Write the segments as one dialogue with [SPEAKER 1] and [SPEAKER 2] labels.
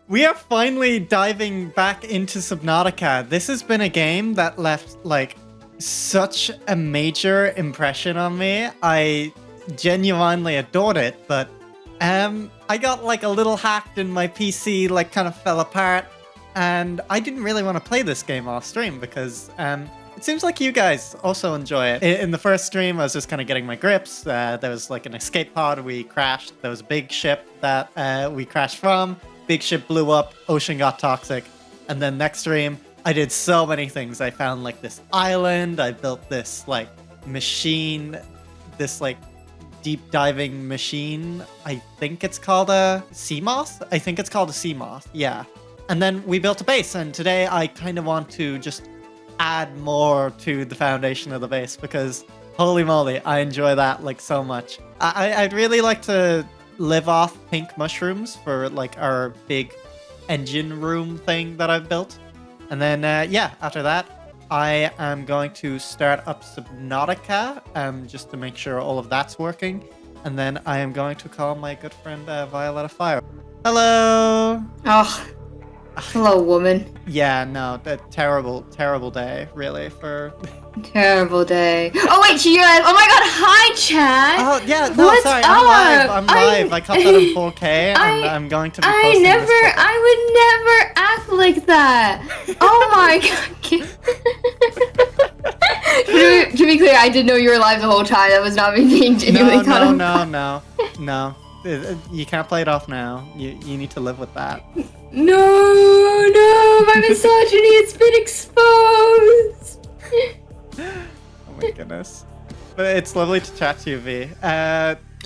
[SPEAKER 1] We are finally diving back into Subnautica. This has been a game that left, like, such a major impression on me. I genuinely adored it, but I got, like, a little hacked and my PC, like, kind of fell apart. And I didn't really want to play this game off stream because it seems like you guys also enjoy it. In the first stream, I was just kind of getting my grips. There was, like, an escape pod. We crashed. There was a big ship that we crashed from. Big ship blew up, ocean got toxic, and then next stream, I did so many things. I found, like, this island, I built this, like, machine, this, like, deep diving machine. I think it's called a sea moth? I think it's called a sea moth, yeah. And then we built a base, and today I kind of want to just add more to the foundation of the base, because holy moly, I enjoy that, like, so much. I'd really like to live off pink mushrooms for, like, our big engine room thing that I've built. And then, yeah, after that, I am going to start up Subnautica, just to make sure all of that's working. And then I am going to call my good friend Violettafire. Hello!
[SPEAKER 2] Oh, hello, woman.
[SPEAKER 1] Yeah, no, a terrible, terrible day, really, for...
[SPEAKER 2] Terrible day. Oh wait, you guys! Oh my god! Hi, chat.
[SPEAKER 1] Oh yeah, no,
[SPEAKER 2] What's
[SPEAKER 1] sorry,
[SPEAKER 2] up?
[SPEAKER 1] I'm live. I caught that in 4K, and I'm going to be posting this.
[SPEAKER 2] I would never act like that. Oh my god. To be clear, I didn't know you were live the whole time. That was not me being genuinely caught off.
[SPEAKER 1] No. You can't play it off now. You need to live with that.
[SPEAKER 2] No, my misogyny has been exposed.
[SPEAKER 1] Oh my goodness. But it's lovely to chat to you, V.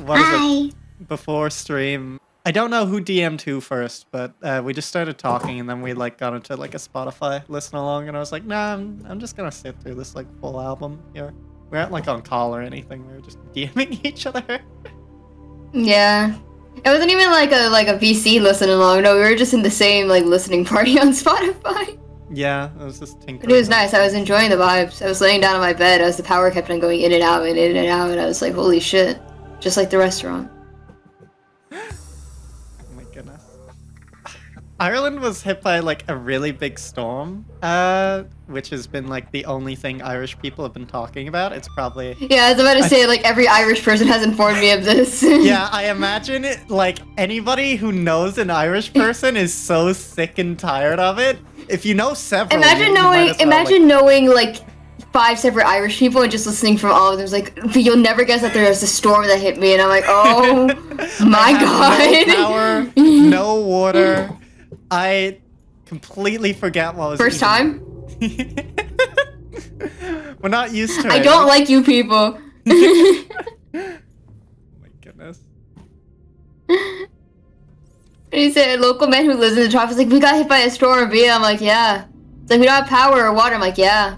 [SPEAKER 1] What is it? Before stream, I don't know who DM'd who first, but we just started talking and then we, like, got into, like, a Spotify listen along, and I was like, nah, I'm just gonna sit through this, like, full album here. We weren't, like, on call or anything. We were just DMing each other.
[SPEAKER 2] Yeah. It wasn't even like a VC listen along. No, we were just in the same, like, listening party on Spotify.
[SPEAKER 1] Yeah, it was just tinkering.
[SPEAKER 2] But it was nice. I was enjoying the vibes. I was laying down on my bed as the power kept on going in and out and in and out, and I was like, holy shit. Just like the restaurant.
[SPEAKER 1] Oh my goodness. Ireland was hit by, like, a really big storm, which has been, like, the only thing Irish people have been talking about. It's probably...
[SPEAKER 2] Yeah, I was about to say, like, every Irish person has informed me of this.
[SPEAKER 1] Yeah, I imagine it, like, anybody who knows an Irish person is so sick and tired of it. If you know several,
[SPEAKER 2] imagine knowing, like, 5 separate Irish people and just listening from all of them. It's like, you'll never guess that there was a storm that hit me, and I'm like, oh my god.
[SPEAKER 1] No power, no water. I completely forget what was
[SPEAKER 2] first time.
[SPEAKER 1] We're not used to it.
[SPEAKER 2] I don't like you people.
[SPEAKER 1] Oh my goodness.
[SPEAKER 2] And he said, a local man who lives in the tropics is like, we got hit by a storm, B. I'm like, yeah. It's like, we don't have power or water. I'm like, yeah.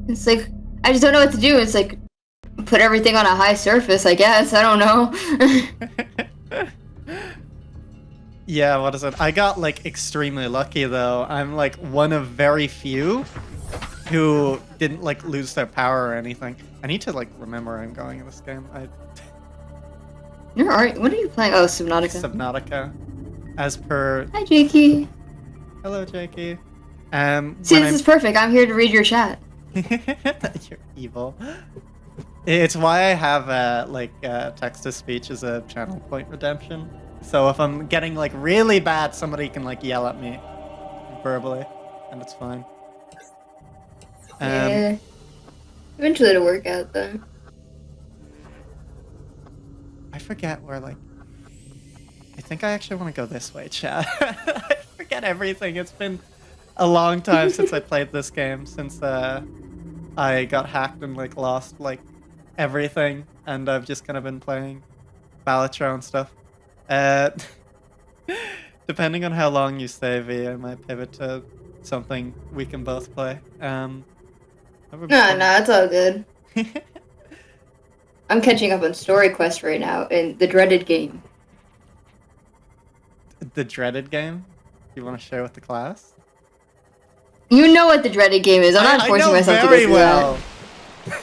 [SPEAKER 2] It's like, I just don't know what to do. It's like, put everything on a high surface, I guess. I don't know.
[SPEAKER 1] Yeah, what is it? I got, like, extremely lucky, though. I'm, like, one of very few who didn't, like, lose their power or anything. I need to, like, remember I'm going in this game.
[SPEAKER 2] You're alright. What are you playing? Oh, Subnautica.
[SPEAKER 1] Subnautica. As per...
[SPEAKER 2] Hi, Jakey.
[SPEAKER 1] Hello, Jakey.
[SPEAKER 2] See, this is perfect. I'm here to read your chat.
[SPEAKER 1] You're evil. It's why I have, like, text-to-speech as a channel point redemption. So if I'm getting, like, really bad, somebody can, like, yell at me verbally, and it's fine.
[SPEAKER 2] Yeah. Eventually it'll work out, though.
[SPEAKER 1] I forget where, like... I think I actually want to go this way, chat. I forget everything. It's been a long time since I played this game, since I got hacked and, like, lost, like, everything, and I've just kind of been playing Balatro and stuff. Depending on how long you stay, V, I might pivot to something we can both play.
[SPEAKER 2] No, it's all good. I'm catching up on Story Quest right now in the dreaded game.
[SPEAKER 1] The dreaded game? You want to share with the class?
[SPEAKER 2] You know what the dreaded game is. I'm not forcing myself to go through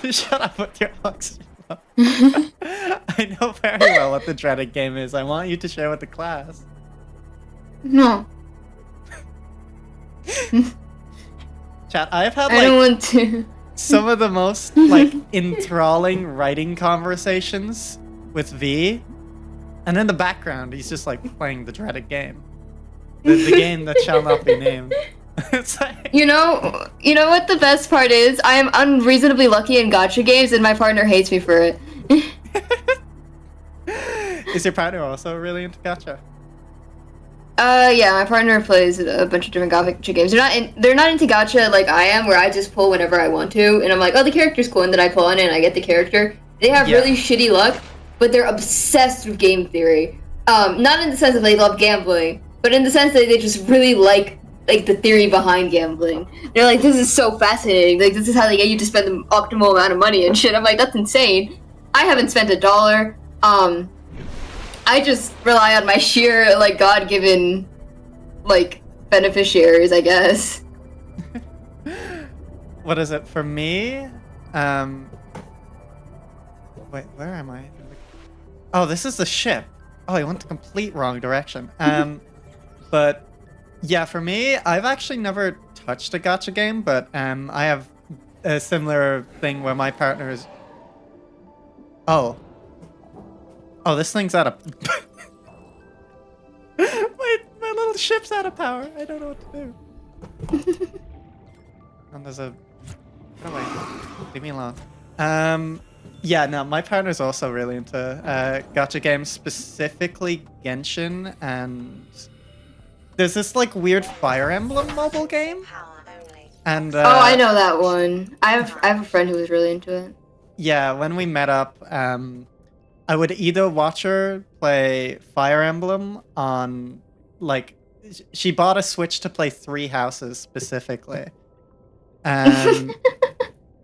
[SPEAKER 1] that. Shut up with your oxygen. I know very well what the dreaded game is. I want you to share with the class.
[SPEAKER 2] No.
[SPEAKER 1] Chat, I've had
[SPEAKER 2] I don't
[SPEAKER 1] like
[SPEAKER 2] want to.
[SPEAKER 1] some of the most like enthralling writing conversations with V, and in the background he's just like playing the dreaded game, the game that shall not be named. It's like...
[SPEAKER 2] You know what the best part is? I am unreasonably lucky in gacha games, and my partner hates me for it.
[SPEAKER 1] Is your partner also really into gacha?
[SPEAKER 2] Yeah, my partner plays a bunch of different gacha games. They're not into gacha like I am, where I just pull whenever I want to, and I'm like, oh, the character's cool, and then I pull in it and I get the character. They have really shitty luck, but they're obsessed with game theory. Not in the sense that they love gambling, but in the sense that they just really like the theory behind gambling. They're like, this is so fascinating. Like, this is how they get you to spend the optimal amount of money and shit. I'm like, that's insane. I haven't spent $1. I just rely on my sheer, like, God-given, like, beneficiaries, I guess.
[SPEAKER 1] What is it? For me, wait, where am I? Oh, this is the ship. Oh, I went the complete wrong direction. But, yeah, for me, I've actually never touched a gacha game, but I have a similar thing where my partner is... Oh, this thing's out of... my little ship's out of power. I don't know what to do. And there's a... Oh, wait. Leave me alone. Yeah, no, my partner's also really into gacha games, specifically Genshin, and... There's this, like, weird Fire Emblem mobile game. And,
[SPEAKER 2] oh, I know that one. I have a friend who was really into it.
[SPEAKER 1] Yeah, when we met up, I would either watch her play Fire Emblem on, like, she bought a Switch to play 3 Houses specifically.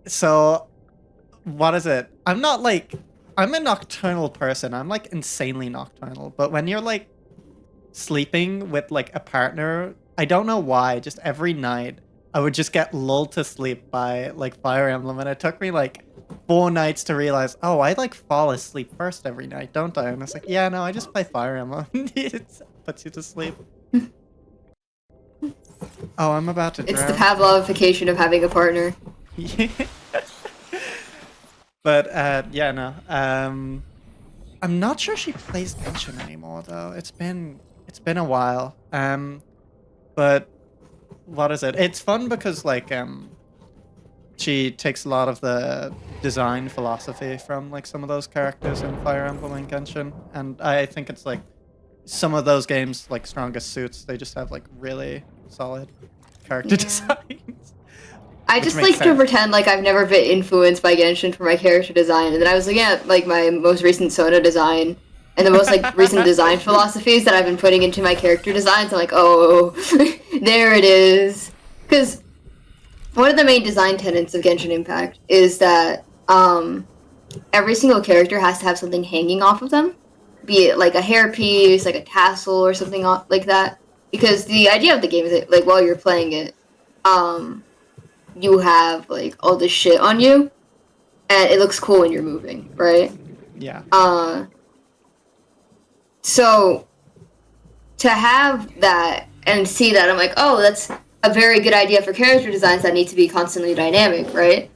[SPEAKER 1] So, what is it? I'm a nocturnal person. I'm, like, insanely nocturnal. But when you're, like, sleeping with, like, a partner, I don't know why, just every night, I would just get lulled to sleep by, like, Fire Emblem. And it took me, like, 4 nights to realize, oh, I like fall asleep first every night, don't I? And it's like, yeah, no, I just play Fire Emblem. It puts you to sleep. Oh, I'm about to drown.
[SPEAKER 2] It's the Pavlovification of having a partner.
[SPEAKER 1] But, yeah, no. I'm not sure she plays Genshin anymore, though. It's been a while. But, what is it? It's fun because, like, she takes a lot of the design philosophy from, like, some of those characters in Fire Emblem and Genshin. And I think it's, like, some of those games, like, strongest suits, they just have, like, really solid character designs.
[SPEAKER 2] I just like to pretend like I've never been influenced by Genshin for my character design. And then I was looking at, like, my most recent Sona design and the most, like, recent design philosophies that I've been putting into my character designs. I'm like, oh, there it is. Because one of the main design tenets of Genshin Impact is that every single character has to have something hanging off of them, be it like a hairpiece, like a tassel, or something like that. Because the idea of the game is that, like, while you're playing it, you have, like, all this shit on you, and it looks cool when you're moving, right?
[SPEAKER 1] Yeah.
[SPEAKER 2] So to have that and see that, I'm like, oh, that's a very good idea for character designs that need to be constantly dynamic, right?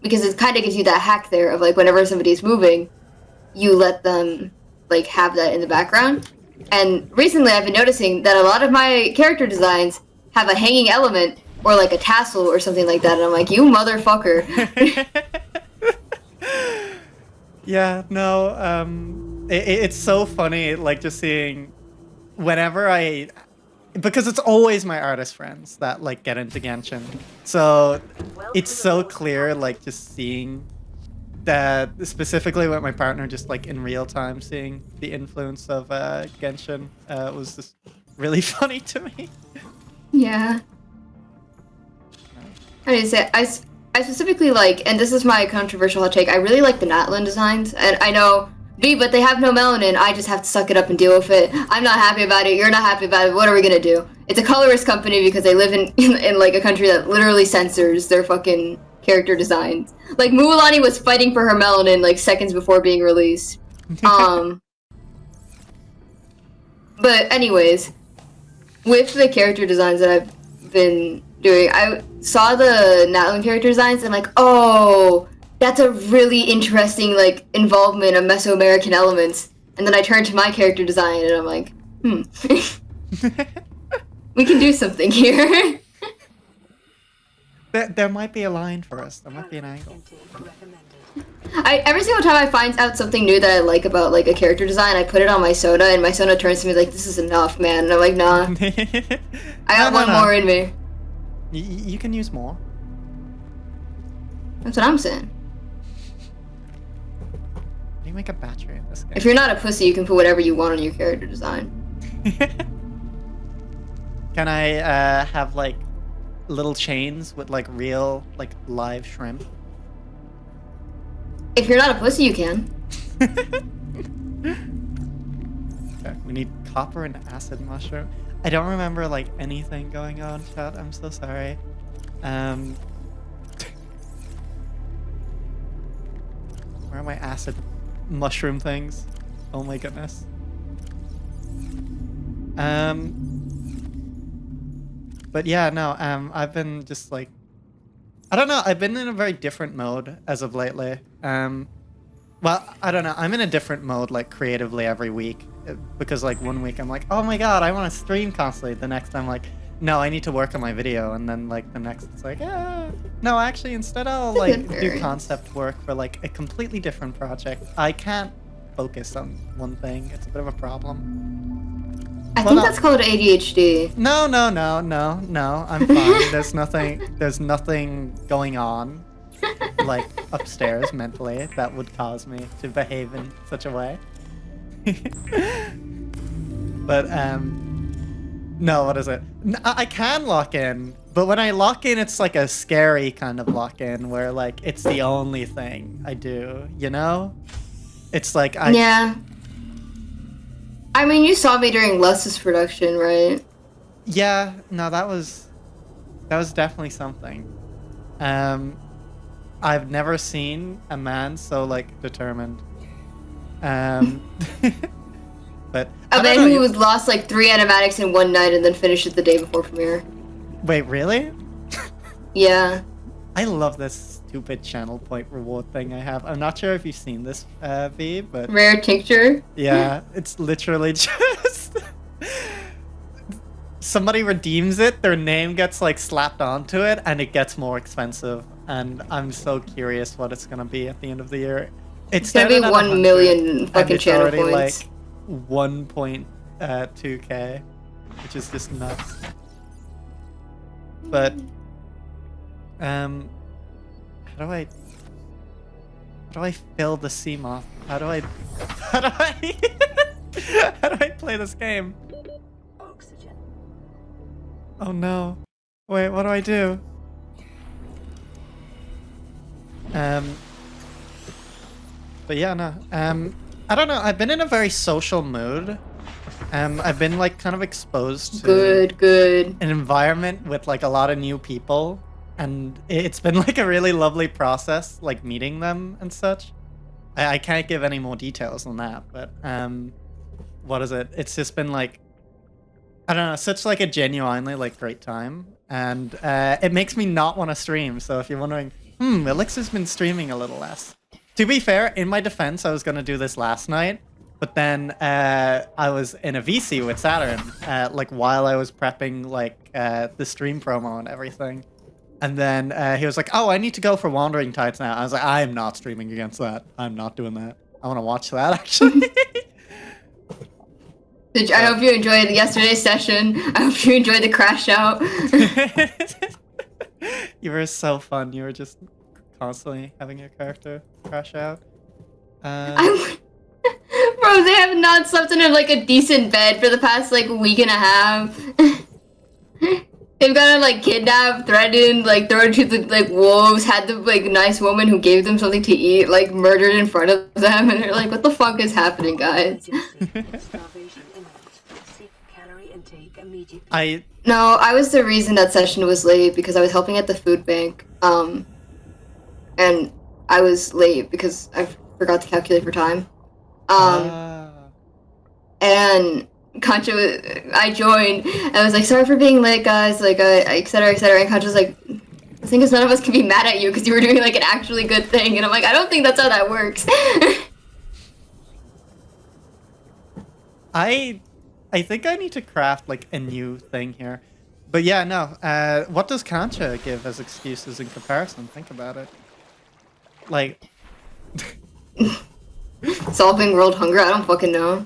[SPEAKER 2] Because it kind of gives you that hack there of, like, whenever somebody's moving, you let them, like, have that in the background. And recently I've been noticing that a lot of my character designs have a hanging element or, like, a tassel or something like that, and I'm like, you motherfucker.
[SPEAKER 1] Yeah, no, it's so funny, like, just seeing whenever because it's always my artist friends that, like, get into Genshin. So it's so clear, like, just seeing that, specifically with my partner, just, like, in real time, seeing the influence of Genshin was just really funny to me.
[SPEAKER 2] Yeah. I specifically like, and this is my controversial hot take, I really like the Natlan designs, and I know, but they have no melanin, I just have to suck it up and deal with it. I'm not happy about it, you're not happy about it, what are we gonna do? It's a colorist company because they live in like, a country that literally censors their fucking character designs. Like, Mualani was fighting for her melanin, like, seconds before being released. But anyways, with the character designs that I've been doing. I saw the Natlan character designs and I'm like, oh, that's a really interesting like involvement of Mesoamerican elements. And then I turned to my character design and I'm like, we can do something here.
[SPEAKER 1] There might be a line for us. There might be an angle.
[SPEAKER 2] Every single time I find out something new that I like about like a character design, I put it on my Sona, and my Sona turns to me like, "This is enough, man." And I'm like, "Nah, I got one more in me."
[SPEAKER 1] You can use more.
[SPEAKER 2] That's what I'm saying.
[SPEAKER 1] How do you make a battery in this game?
[SPEAKER 2] If you're not a pussy, you can put whatever you want on your character design.
[SPEAKER 1] Can I have like little chains with like real like live shrimp?
[SPEAKER 2] If you're not a pussy, you can.
[SPEAKER 1] Okay, we need copper and acid mushroom. I don't remember like anything going on, chat. I'm so sorry. Where are my acid mushroom things? Oh my goodness. But yeah, no, I've been just like, I don't know, I've been in a very different mode as of lately. Well, I don't know, I'm in a different mode like creatively every week, because like one week I'm like, oh my god, I want to stream constantly. The next I'm like, no, I need to work on my video. And then like the next it's like, no, actually instead I'll like do concept work for like a completely different project. I can't focus on one thing. It's a bit of a problem.
[SPEAKER 2] I think that's called ADHD.
[SPEAKER 1] No, I'm fine. There's nothing going on, like, upstairs mentally that would cause me to behave in such a way. But, no, what is it? I can lock in, but when I lock in, it's like a scary kind of lock in where, like, it's the only thing I do, you know? It's like
[SPEAKER 2] Yeah. I mean, you saw me during Les's production, right?
[SPEAKER 1] Yeah, no, that was definitely something. I've never seen a man so like determined. But
[SPEAKER 2] a man who was lost like 3 animatics in one night and then finished it the day before premiere.
[SPEAKER 1] Wait, really?
[SPEAKER 2] Yeah.
[SPEAKER 1] I love this stupid channel point reward thing I have. I'm not sure if you've seen this, V, but...
[SPEAKER 2] Rare tincture?
[SPEAKER 1] Yeah, it's literally just... Somebody redeems it, their name gets, like, slapped onto it, and it gets more expensive. And I'm so curious what it's gonna be at the end of the year.
[SPEAKER 2] It's gonna be 1 million fucking channel points.
[SPEAKER 1] Like 1.2k, which is just nuts. But... How do I fill the sea moth? How do I play this game?
[SPEAKER 3] Oxygen.
[SPEAKER 1] Oh no. Wait, what do I do? But yeah, no. I don't know. I've been in a very social mood. I've been like kind of exposed to an environment with like a lot of new people. And it's been like a really lovely process, like meeting them and such. I can't give any more details on that, but what is it? It's just been like, I don't know, such like a genuinely like great time. And it makes me not want to stream. So if you're wondering, Elixir's been streaming a little less. To be fair, in my defense, I was going to do this last night. But then I was in a VC with Saturn, like while I was prepping like the stream promo and everything. And then he was like, oh, I need to go for Wandering Tides now. I was like, I am not streaming against that. I'm not doing that. I want to watch that, actually.
[SPEAKER 2] I hope you enjoyed yesterday's session. I hope you enjoyed the crash out.
[SPEAKER 1] You were so fun. You were just constantly having your character crash out.
[SPEAKER 2] Bro, they have not slept in like a decent bed for the past like week and a half. They've got to like kidnap, threaten, like throw to the like wolves, had the like nice woman who gave them something to eat, like murdered in front of them, and they're like, what the fuck is happening, guys? No, I was the reason that session was late because I was helping at the food bank. And I was late because I forgot to calculate for time. And I joined. I was like, sorry for being late, guys. Like, etc. etc. And Concha's like, the thing is, none of us can be mad at you because you were doing like an actually good thing. And I'm like, I don't think that's how that works.
[SPEAKER 1] I think I need to craft like a new thing here. But yeah, no. What does Concha give as excuses in comparison? Think about it. Like,
[SPEAKER 2] Solving world hunger? I don't fucking know.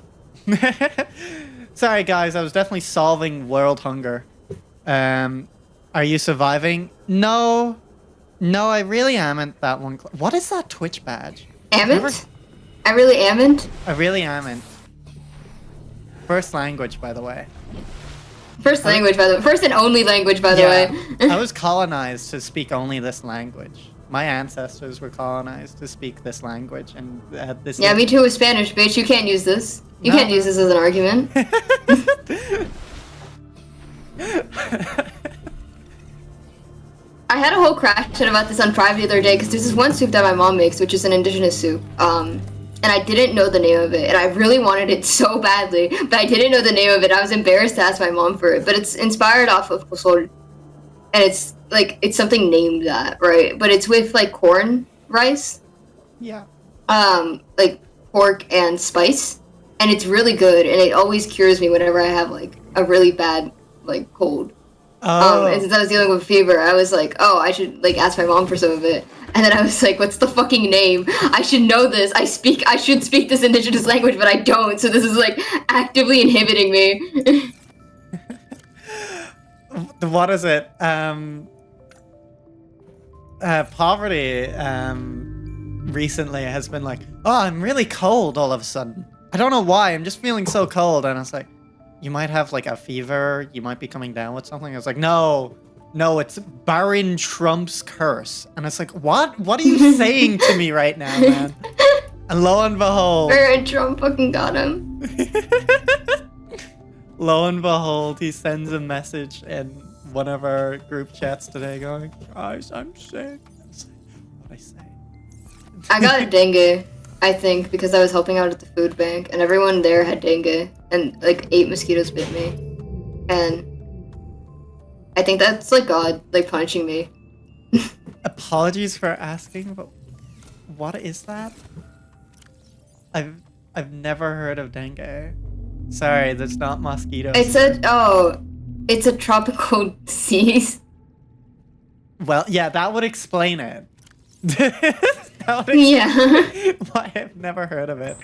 [SPEAKER 1] sorry guys, I was definitely solving world hunger. Are you surviving? No, I really amn't that one. What is that Twitch badge?
[SPEAKER 2] Amn't? I really amn't?
[SPEAKER 1] I really amn't. First language, by the way.
[SPEAKER 2] First language, by the way. First and only language, by the way.
[SPEAKER 1] I was colonized to speak only this language. My ancestors were colonized to speak this language, and this.
[SPEAKER 2] Yeah, me too with Spanish, bitch. You can't use this. You can't use this as an argument. I had a whole crash chat about this on Private the other day, because there's this one soup that my mom makes, which is an indigenous soup. And I didn't know the name of it, and I really wanted it so badly, but I didn't know the name of it. I was embarrassed to ask my mom for it, but it's inspired off of pozole, and it's like, it's something named that, right? But it's with like corn rice,
[SPEAKER 1] yeah,
[SPEAKER 2] like pork and spice, and it's really good, and it always cures me whenever I have like a really bad like cold. And since I was dealing with fever, I was like, oh, I should like ask my mom for some of it. And then I was like, what's the fucking name? I should know this. I should speak this indigenous language, but I don't. So this is like actively inhibiting me.
[SPEAKER 1] What is it? Poverty recently has been like, oh, I'm really cold all of a sudden. I don't know why. I'm just feeling so cold. And I was like, you might have like a fever. You might be coming down with something. I was like, no, it's Baron Trump's curse. And it's like, what? What are you saying to me right now, man? And lo and behold,
[SPEAKER 2] Baron Trump fucking got him.
[SPEAKER 1] Lo and behold, he sends a message in one of our group chats today going, guys, I'm sick. What I say?
[SPEAKER 2] I got a dengue, I think, because I was helping out at the food bank, and everyone there had dengue, and like 8 mosquitoes bit me. And I think that's like God, like punishing me.
[SPEAKER 1] Apologies for asking, but what is that? I've never heard of dengue. Sorry, that's not mosquitoes.
[SPEAKER 2] It's a tropical disease.
[SPEAKER 1] Well, yeah, that would explain it.
[SPEAKER 2] Yeah.
[SPEAKER 1] Why I've never heard of it.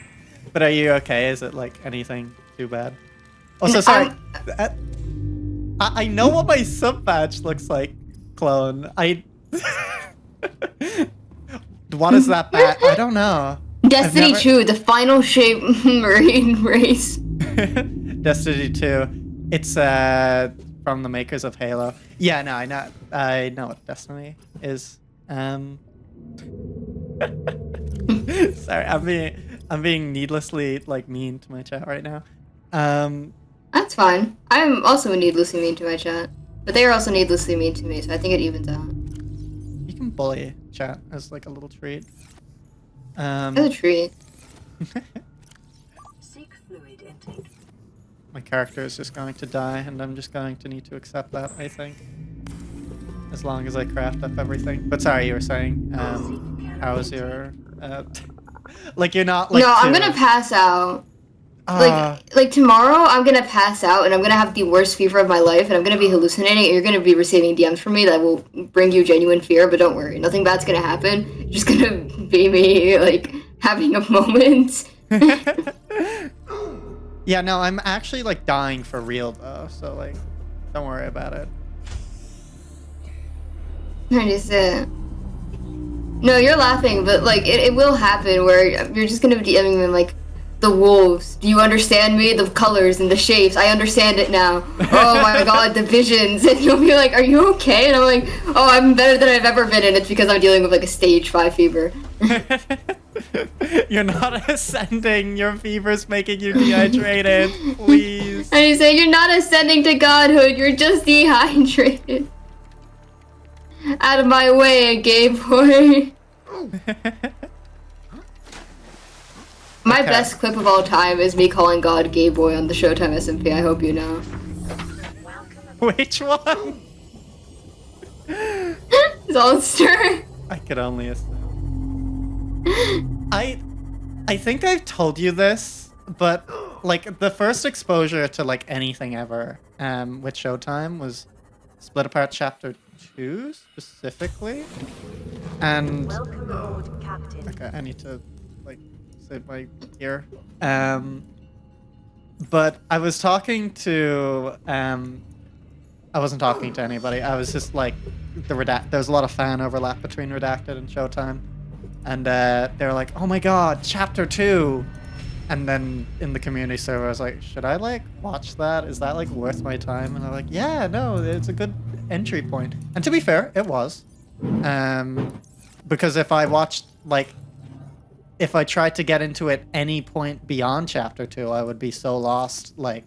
[SPEAKER 1] But are you okay? Is it like anything too bad? Also, sorry. I know what my sub badge looks like, clone. What is that badge? I don't know.
[SPEAKER 2] Destiny 2, the final shape marine race.
[SPEAKER 1] Destiny 2. It's from the makers of Halo. Yeah, no, I know what Destiny is. Sorry, I'm being needlessly like mean to my chat right now.
[SPEAKER 2] That's fine. I'm also needlessly mean to my chat, but they are also needlessly mean to me, so I think it evens out.
[SPEAKER 1] You can bully chat as like a little treat.
[SPEAKER 2] As a treat.
[SPEAKER 3] Seek fluid intake.
[SPEAKER 1] My character is just going to die, and I'm just going to need to accept that, I think. As long as I craft up everything. But sorry, you were saying, how is your, like you're not like...
[SPEAKER 2] No, I'm gonna pass out. Like tomorrow, I'm gonna pass out, and I'm gonna have the worst fever of my life, and I'm gonna be hallucinating, and you're gonna be receiving DMs from me that will bring you genuine fear, but don't worry, nothing bad's gonna happen. It's just gonna be me, like, having a moment.
[SPEAKER 1] Yeah, no, I'm actually, like, dying for real, though, so, like, don't worry about it.
[SPEAKER 2] I just, no, you're laughing, but, like, it will happen where you're just gonna be DMing them, like, the wolves. Do you understand me? The colors and the shapes. I understand it now. Oh my god, the visions. And you'll be like, are you okay? And I'm like, oh, I'm better than I've ever been, and it's because I'm dealing with like a stage 5 fever.
[SPEAKER 1] You're not ascending. Your fever's making you dehydrated. Please.
[SPEAKER 2] And you say, you're not ascending to godhood. You're just dehydrated. Out of my way, gay boy. My
[SPEAKER 1] Okay.
[SPEAKER 2] best clip of all time is me calling God gay boy on the Showtime SMP. I hope you know.
[SPEAKER 1] Which one?
[SPEAKER 2] Zolster.
[SPEAKER 1] I could only assume. I think I've told you this, but like the first exposure to like anything ever with Showtime was Split Apart Chapter 2 specifically. And
[SPEAKER 3] Welcome aboard, Captain.
[SPEAKER 1] okay, I need to like save my gear. But I was talking to I wasn't talking to anybody. I was just like there's a lot of fan overlap between Redacted and Showtime. And they were like, "Oh my god, Chapter 2." And then in the community server I was like, "Should I like watch that? Is that like worth my time?" And they're like, "Yeah, no, it's a good entry point." And to be fair, it was. Because if I watched if I tried to get into it any point beyond Chapter 2, I would be so lost like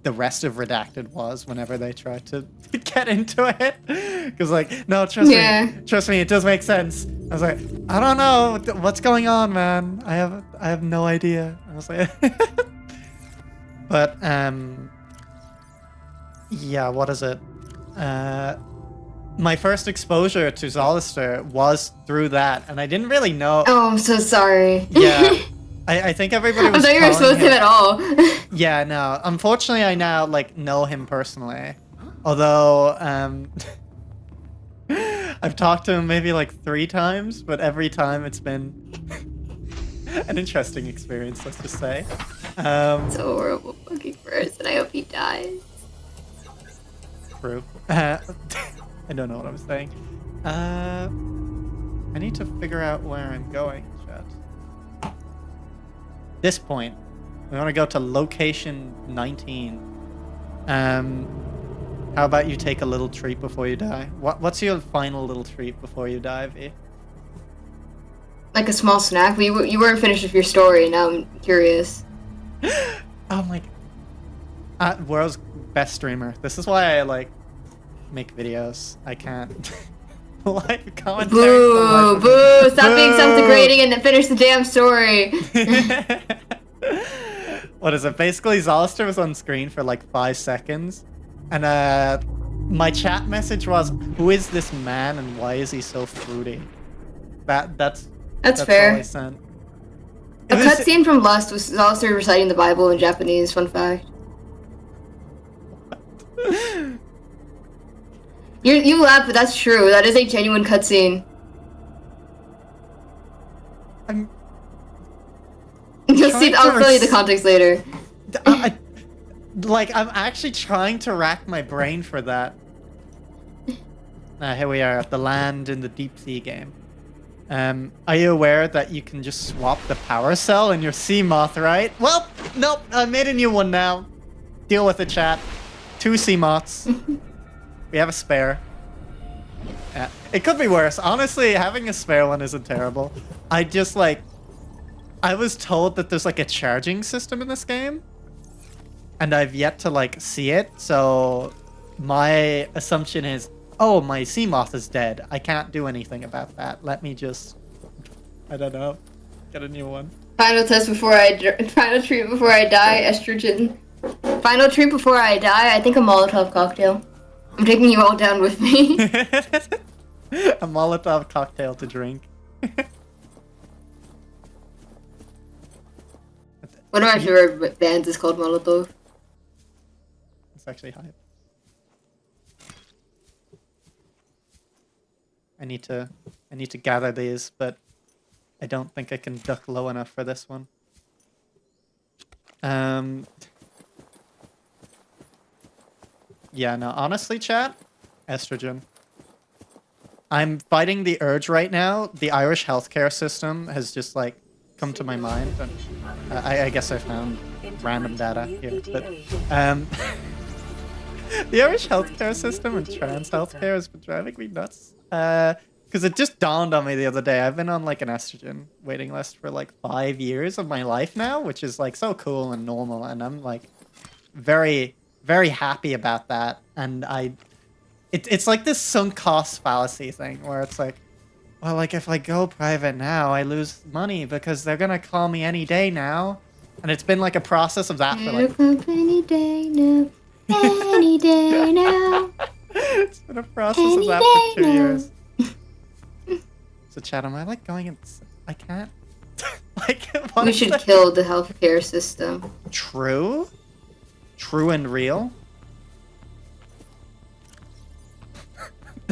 [SPEAKER 1] the rest of Redacted was whenever they tried to get into it. Because like, no, trust me, it does make sense. I was like, I don't know what's going on, man. I have no idea. I was like, but yeah, what is it? My first exposure to Zolister was through that, and I didn't really know.
[SPEAKER 2] Oh, I'm so sorry.
[SPEAKER 1] Yeah, I think everybody was.
[SPEAKER 2] I thought you were exposed to him at all.
[SPEAKER 1] Yeah, no. Unfortunately, I now like know him personally. Although I've talked to him maybe like 3 times, but every time it's been an interesting experience, let's just say.
[SPEAKER 2] It's a horrible fucking person. I hope he dies.
[SPEAKER 1] True. I don't know what I'm saying. I need to figure out where I'm going, chat. This point, we want to go to location 19. How about you take a little treat before you die? What's your final little treat before you die, V?
[SPEAKER 2] Like a small snack? But you weren't finished with your story, now I'm curious.
[SPEAKER 1] Oh my god. World's best streamer. This is why I like make videos. I can't live commentary.
[SPEAKER 2] Boo! Boo! Stop being self-degrading and then finish the damn story.
[SPEAKER 1] What is it? Basically, Zolister was on screen for like 5 seconds. And my chat message was, "Who is this man and why is he so fruity?" That's
[SPEAKER 2] fair.
[SPEAKER 1] all I sent.
[SPEAKER 2] A cutscene from Lust was Zolister reciting the Bible in Japanese, fun fact. You laugh, but that's true. That is a genuine cutscene. You'll see. I'll tell you the context later.
[SPEAKER 1] I'm actually trying to rack my brain for that. Here we are at the land in the deep sea game. Are you aware that you can just swap the power cell in your sea moth, right? Well, nope. I made a new one now. Deal with it, chat. 2 sea moths. We have a spare. It could be worse. Honestly, having a spare one isn't terrible. I was told that there's like a charging system in this game. And I've yet to like see it. So my assumption is, oh, my sea moth is dead. I can't do anything about that. Let me just, I don't know, get a new one.
[SPEAKER 2] Final treat before I die, estrogen. Final treat before I die, I think a Molotov cocktail. I'm taking you all down with me.
[SPEAKER 1] A Molotov cocktail to drink.
[SPEAKER 2] One of my favorite bands is called Molotov.
[SPEAKER 1] It's actually hype. I need to gather these, but I don't think I can duck low enough for this one. Yeah, no, honestly, chat, estrogen. I'm fighting the urge right now. The Irish healthcare system has just like come to my mind, and I guess I found random data here, but the Irish healthcare system and trans healthcare has been driving me nuts. Because it just dawned on me the other day. I've been on like an estrogen waiting list for like 5 years of my life now, which is like so cool and normal, and I'm like very, very happy about that. And it's like this sunk cost fallacy thing where it's like, Well, like if I go private now, I lose money because they're gonna call me any day now. And it's been like a process of that for like...
[SPEAKER 2] Any day now. Any day now.
[SPEAKER 1] It's been a process of
[SPEAKER 2] Any
[SPEAKER 1] that
[SPEAKER 2] day
[SPEAKER 1] for 2
[SPEAKER 2] now.
[SPEAKER 1] years. So Chad, am I like going in... I can't... like, what
[SPEAKER 2] We
[SPEAKER 1] is
[SPEAKER 2] should
[SPEAKER 1] that?
[SPEAKER 2] kill the healthcare system.
[SPEAKER 1] True? True and real?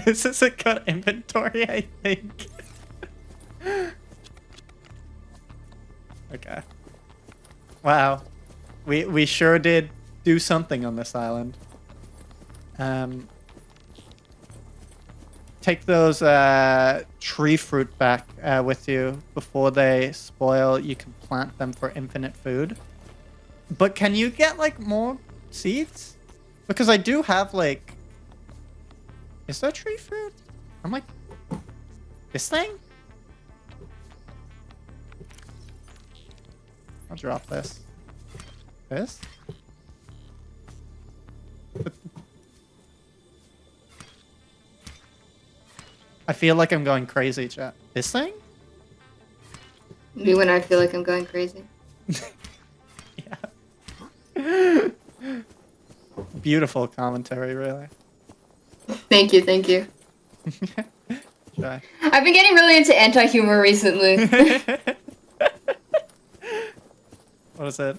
[SPEAKER 1] This is a good inventory, I think. Okay. Wow. We sure did do something on this island. Take those tree fruit back with you before they spoil. You can plant them for infinite food. But can you get like more seeds? Because I do have like... Is there tree fruit? I'm like... This thing? I'll drop this. This? I feel like I'm going crazy, chat. This thing?
[SPEAKER 2] Me when I feel like I'm going crazy.
[SPEAKER 1] Yeah. Beautiful commentary, really.
[SPEAKER 2] Thank you, thank you.
[SPEAKER 1] Try.
[SPEAKER 2] I've been getting really into anti-humor recently.
[SPEAKER 1] What is it?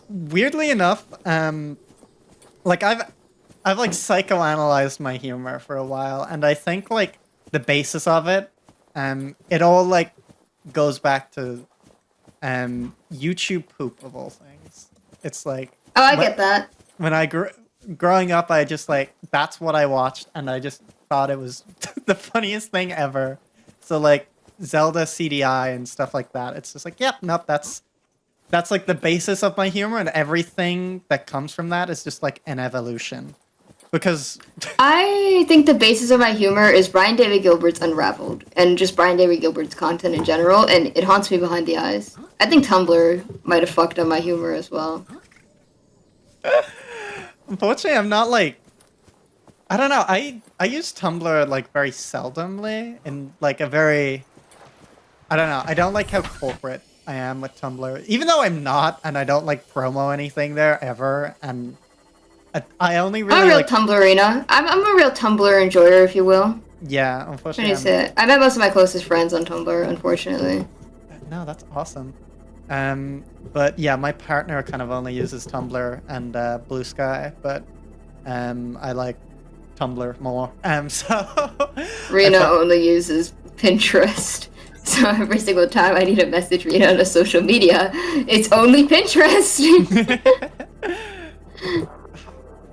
[SPEAKER 1] Weirdly enough, like I've like psychoanalyzed my humor for a while, and I think like the basis of it, it all like goes back to YouTube poop of all things. It's like
[SPEAKER 2] Oh, I get that.
[SPEAKER 1] when I growing up, I just like that's what I watched, and I just thought it was the funniest thing ever. So like Zelda CDI and stuff like that. It's just like, yep, nope, that's like the basis of my humor, and everything that comes from that is just like an evolution. Because
[SPEAKER 2] I think the basis of my humor is Brian David Gilbert's Unraveled, and just Brian David Gilbert's content in general, and it haunts me behind the eyes. I think Tumblr might have fucked up my humor as well.
[SPEAKER 1] unfortunately, I'm not like... I don't know. I use Tumblr like very seldomly in like a very... I don't know. I don't like how corporate I am with Tumblr. Even though I'm not, and I don't like promo anything there ever, and I only really
[SPEAKER 2] I'm a real
[SPEAKER 1] like...
[SPEAKER 2] Tumblrina. I'm a real Tumblr enjoyer, if you will.
[SPEAKER 1] Yeah,
[SPEAKER 2] What
[SPEAKER 1] unfortunately.
[SPEAKER 2] do you say? I met most of my closest friends on Tumblr, unfortunately.
[SPEAKER 1] No, that's awesome. But yeah, my partner kind of only uses Tumblr and Blue Sky, but I like Tumblr more. So
[SPEAKER 2] Rena only uses Pinterest. So every single time I need to message Rena on a social media, it's only Pinterest.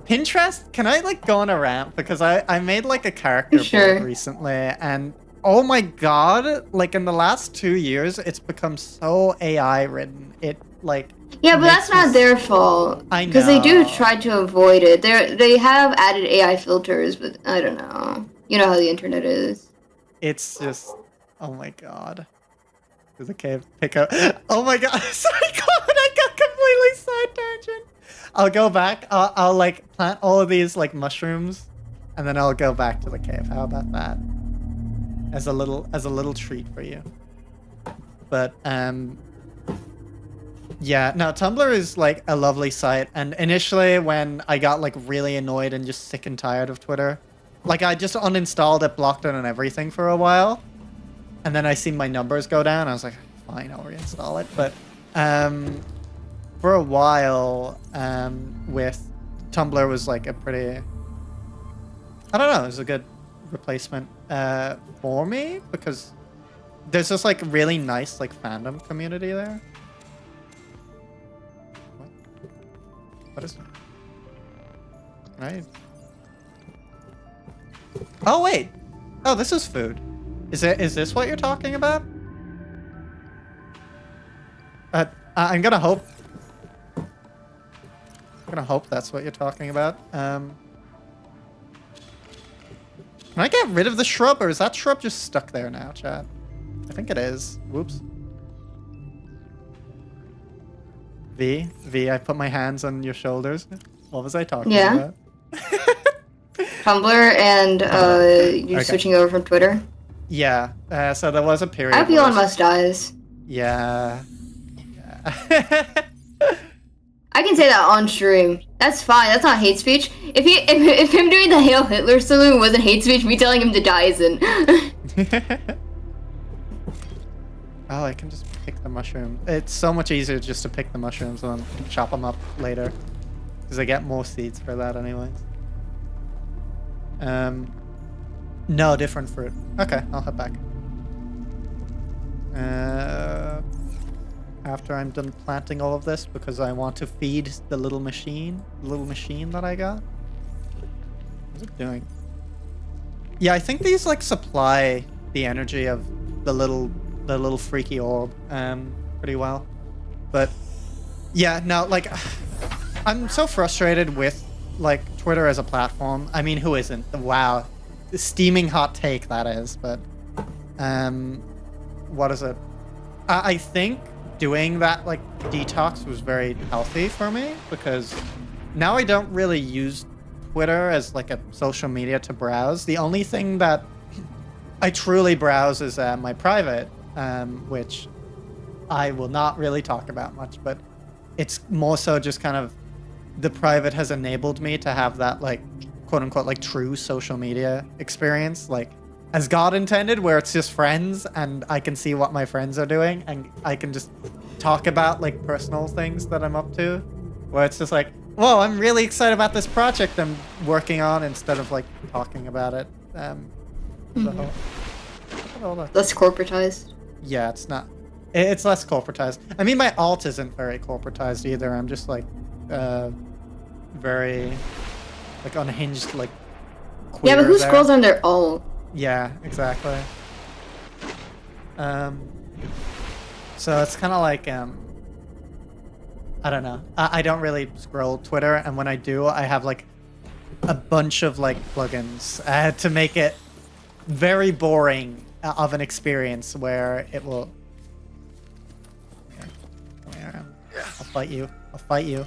[SPEAKER 1] Pinterest? Can I like go on a rant? Because I made like a character
[SPEAKER 2] Sure.
[SPEAKER 1] board recently, and oh my god, like in the last 2 years, it's become so AI ridden. It like...
[SPEAKER 2] Yeah, but
[SPEAKER 1] makes
[SPEAKER 2] that's not
[SPEAKER 1] me-
[SPEAKER 2] their fault.
[SPEAKER 1] I
[SPEAKER 2] Because they do
[SPEAKER 1] know.
[SPEAKER 2] try to avoid it. They have added AI filters, but I don't know. You know how the internet is.
[SPEAKER 1] It's just... Oh my god. There's a cave pickup. Oh my god. Sorry, God, I got completely side tangent. I'll go back. I'll like plant all of these like mushrooms, and then I'll go back to the cave. How about that? As a little treat for you. But yeah, no, Tumblr is like a lovely site. And initially when I got like really annoyed and just sick and tired of Twitter, like I just uninstalled it, blocked it and everything for a while. And then I seen my numbers go down. I was like, fine, I'll reinstall it. But for a while, with Tumblr was like a pretty... I don't know, it was a good replacement for me because there's this like really nice like fandom community there. What is it? Right. Oh wait. Oh, this is food. Is this what you're talking about? I'm gonna hope. I'm gonna hope that's what you're talking about. Can I get rid of the shrub, or is that shrub just stuck there now, chat? I think it is. Whoops. V, I put my hands on your shoulders. What was I talking about?
[SPEAKER 2] Tumblr and you're
[SPEAKER 1] Okay.
[SPEAKER 2] switching over from Twitter.
[SPEAKER 1] Yeah. So there was a period.
[SPEAKER 2] I hope Elon Musk dies.
[SPEAKER 1] Yeah.
[SPEAKER 2] I can say that on stream. That's fine. That's not hate speech. If him doing the Hail Hitler salute wasn't hate speech, me telling him to die isn't.
[SPEAKER 1] Oh, I can just pick the mushroom. It's so much easier just to pick the mushrooms and chop them up later. Because I get more seeds for that anyways. No, different fruit. Okay, I'll head back. After I'm done planting all of this, because I want to feed the little machine that I got. What's it doing? Yeah, I think these like supply the energy of the little freaky orb pretty well. But yeah, no, like I'm so frustrated with like Twitter as a platform. I mean, who isn't? Wow. Steaming hot take that is, but what is it? I think doing that like detox was very healthy for me, because now I don't really use Twitter as like a social media to browse. The only thing that I truly browse is my private, which I will not really talk about much, but it's more so just kind of the private has enabled me to have that like quote unquote like true social media experience, like as God intended, where it's just friends and I can see what my friends are doing and I can just talk about like personal things that I'm up to, where it's just like, whoa, I'm really excited about this project I'm working on, instead of like talking about it.
[SPEAKER 2] Less corporatized.
[SPEAKER 1] Yeah, it's not. It's less corporatized. I mean, my alt isn't very corporatized either. I'm just like very like unhinged, like
[SPEAKER 2] yeah, but who
[SPEAKER 1] there.
[SPEAKER 2] scrolls on their alt?
[SPEAKER 1] Yeah, exactly. So it's kind of like I don't know. I don't really scroll Twitter, and when I do, I have like a bunch of like plugins to make it very boring of an experience, where it will. Come here. I'll fight you. I'll fight you.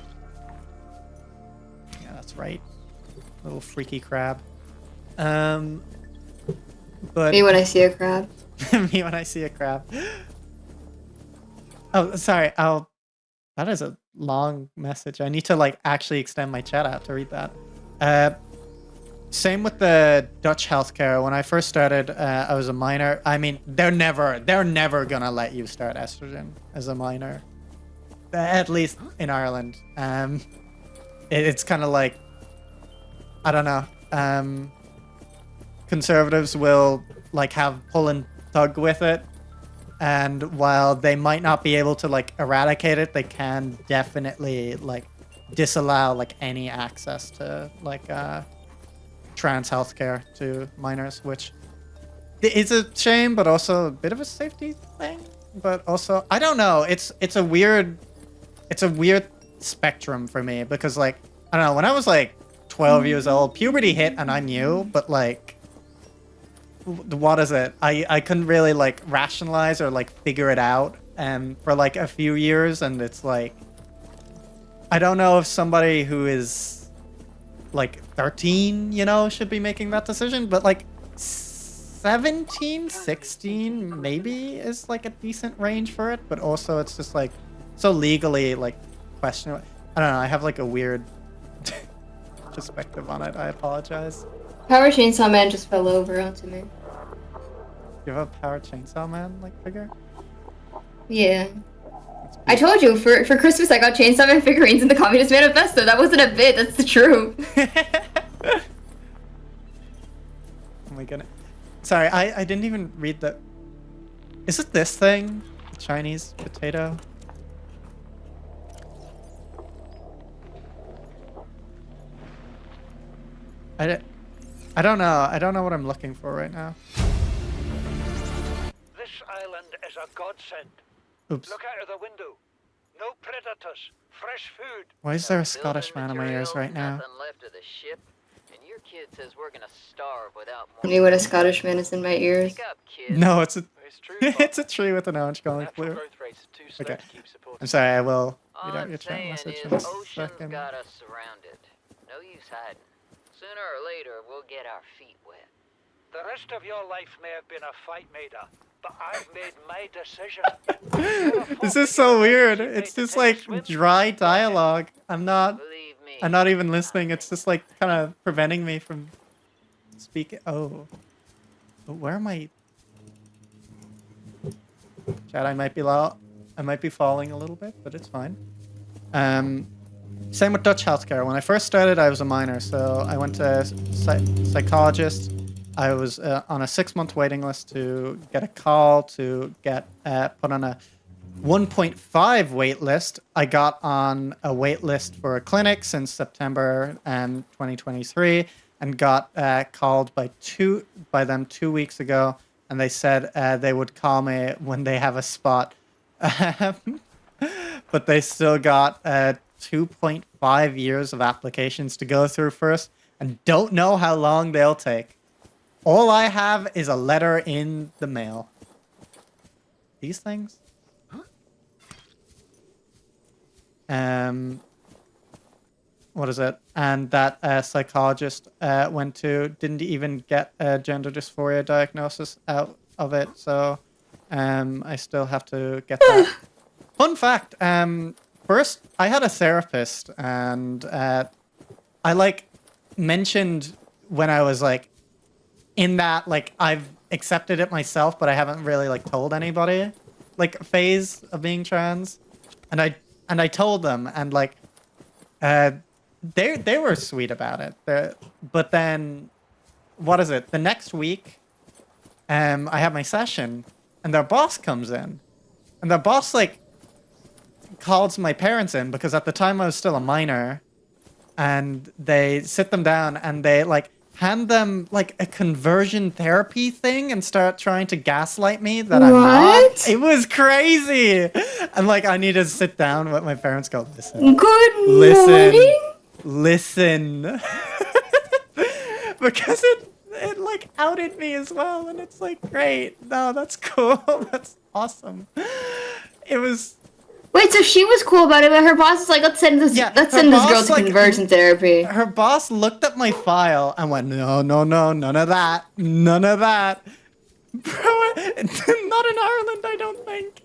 [SPEAKER 1] Yeah, that's right. Little freaky crab. But
[SPEAKER 2] Me when I see a crab.
[SPEAKER 1] me when I see a crab. Oh, sorry. That is a long message. I need to like actually extend my chat out to read that. Same with the Dutch healthcare. When I first started, I was a minor. I mean, they're never gonna let you start estrogen as a minor, at least in Ireland. It's kind of like, I don't know. Conservatives will like have pull and tug with it, and while they might not be able to like eradicate it, they can definitely like disallow like any access to like trans healthcare to minors, which is a shame, but also a bit of a safety thing. But also, I don't know. It's a weird spectrum for me, because like, I don't know, when I was like 12 years old, puberty hit and I knew, but like, what is it? I couldn't really like rationalize or like figure it out for like a few years, and it's like, I don't know if somebody who is like 13, you know, should be making that decision, but like 17, 16 maybe is like a decent range for it, but also it's just like so legally like questionable. I don't know, I have like a weird perspective on it. I apologize.
[SPEAKER 2] Power Chainsaw Man just fell over onto me.
[SPEAKER 1] You have a Power Chainsaw Man like figure?
[SPEAKER 2] Yeah. I told you, for Christmas I got Chainsaw Man figurines in the Communist Manifesto. That wasn't a bit, that's the truth.
[SPEAKER 1] Oh my goodness. Sorry, I didn't even read the... Is it this thing? The Chinese potato? I don't know. I don't know what I'm looking for right now.
[SPEAKER 3] This island is a godsend.
[SPEAKER 1] Oops.
[SPEAKER 3] Look out of the window. No predators. Fresh food.
[SPEAKER 1] Why is there a Scottish man in my ears right now?
[SPEAKER 4] Nothing left of the ship, and your kid says we're gonna starve without more.
[SPEAKER 2] Me when a Scottish man is in my ears.
[SPEAKER 4] Wake up, kid.
[SPEAKER 1] No, it's a
[SPEAKER 3] It's true.
[SPEAKER 1] it's a tree with an orange going
[SPEAKER 3] Natural
[SPEAKER 1] blue.
[SPEAKER 3] growth rates are too slow
[SPEAKER 1] Okay.
[SPEAKER 3] to keep supporting.
[SPEAKER 1] I'm sorry, I will read
[SPEAKER 4] All
[SPEAKER 1] out
[SPEAKER 4] I'm
[SPEAKER 1] your chat
[SPEAKER 4] saying
[SPEAKER 1] message
[SPEAKER 4] is
[SPEAKER 1] in a
[SPEAKER 4] ocean's
[SPEAKER 1] second.
[SPEAKER 4] got us surrounded. No use hiding. Sooner or later, we'll get our feet wet.
[SPEAKER 3] The rest of your life may have been a fight, Maida, but I've made my decision.
[SPEAKER 1] This is so weird. It's just like dry dialogue. I'm not
[SPEAKER 4] Believe me.
[SPEAKER 1] even listening. It's just like kind of preventing me from speaking. Oh. Where am I? Chad, I might be loud. I might be falling a little bit, but it's fine. Same with Dutch healthcare. When I first started, I was a minor, so I went to a psychologist. I was on a 6-month waiting list to get a call to get put on a 1.5 wait list. I got on a wait list for a clinic since September 2023 and got called by them 2 weeks ago, and they said they would call me when they have a spot. But they still got 2.5 years of applications to go through first, and don't know how long they'll take. All I have is a letter in the mail. These things? What is it? And that psychologist went to didn't even get a gender dysphoria diagnosis out of it, so I still have to get that. Fun fact, first I had a therapist, and I like mentioned when I was like in that like I've accepted it myself, but I haven't really like told anybody like phase of being trans, and I told them, and like they were sweet about it. But then what is it? The next week, I have my session, and their boss comes in, and their boss like calls my parents in because at the time I was still a minor, and they sit them down and they like hand them like a conversion therapy thing and start trying to gaslight me that I'm not. It was crazy. And like I need to sit down with my parents, go, listen.
[SPEAKER 2] Good
[SPEAKER 1] morning.
[SPEAKER 2] Listen.
[SPEAKER 1] Because it like outed me as well, and it's like great. No, that's cool. That's awesome. It was.
[SPEAKER 2] Wait, so she was cool about it, but her boss is like, let's send this girl to conversion therapy.
[SPEAKER 1] Her boss looked at my file and went, no, none of that. None of that. Bro, not in Ireland, I don't think.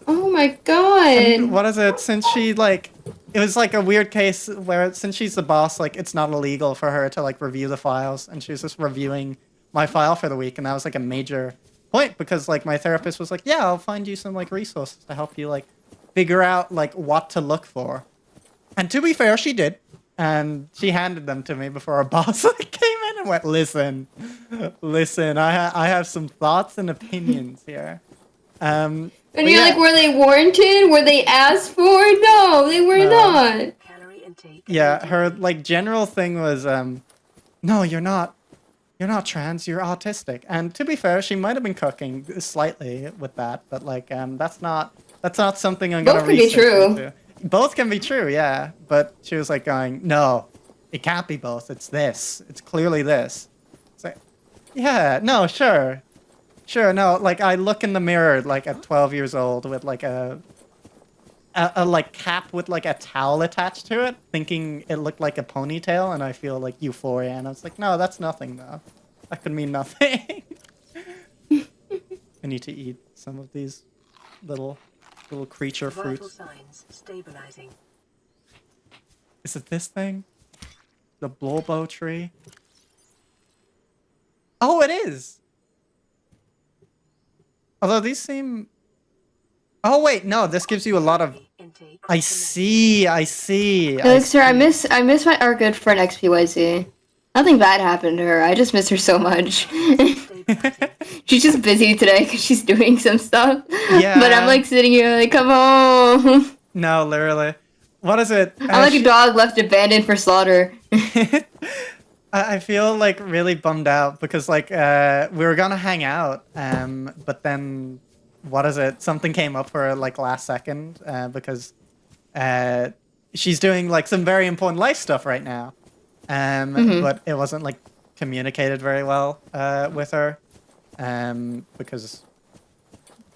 [SPEAKER 2] Oh my god.
[SPEAKER 1] And what is it? Since she, like, it was like a weird case where since she's the boss, like, it's not illegal for her to, like, review the files. And she was just reviewing my file for the week, and that was, like, a major point because like my therapist was like, yeah, I'll find you some like resources to help you like figure out like what to look for. And to be fair, she did, and she handed them to me before our boss like came in and went, listen, I have some thoughts and opinions here.
[SPEAKER 2] And you're like, were they warranted? Were they asked for? No, they were not.
[SPEAKER 1] Yeah, her like general thing was no, you're not trans, you're autistic. And to be fair, she might have been cooking slightly with that, but like that's not something I'm gonna research into. Both can be true, yeah. But she was like going, no, it can't be both. It's this. It's clearly this. It's like, yeah, no, sure, no. Like I look in the mirror like at 12 years old with like a like cap with like a towel attached to it, thinking it looked like a ponytail, and I feel like euphoria, and I was like, no, that's nothing though. That could mean nothing. I need to eat some of these little creature fruits.
[SPEAKER 5] Signs stabilizing.
[SPEAKER 1] Is it this thing? The bulbo tree? Oh, it is! Although these seem... Oh wait, no, this gives you a lot of... I see.
[SPEAKER 2] Elixir, I miss our good friend XPYZ. Nothing bad happened to her. I just miss her so much. She's just busy today because she's doing some stuff. Yeah. But I'm like sitting here like, come on.
[SPEAKER 1] No, literally. What is it?
[SPEAKER 2] I'm like a dog left abandoned for slaughter.
[SPEAKER 1] I feel like really bummed out because like we were gonna hang out, but then what is it? Something came up for her like last second because she's doing like some very important life stuff right now, but it wasn't like communicated very well with her because.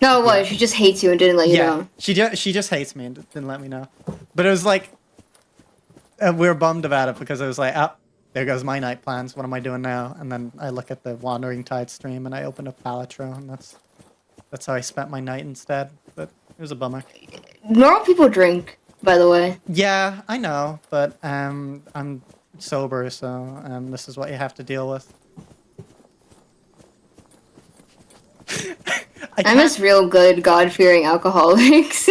[SPEAKER 2] No, it was. She just hates you and didn't let you know.
[SPEAKER 1] She just hates me and didn't let me know. But it was like we were bummed about it because it was like, oh, there goes my night plans. What am I doing now? And then I look at the Wandering Tide stream and I open up Palatro, and that's how I spent my night instead. But it was a bummer.
[SPEAKER 2] Normal people drink, by the way.
[SPEAKER 1] Yeah, I know, but I'm sober, so this is what you have to deal with.
[SPEAKER 2] I miss real good God-fearing alcoholics.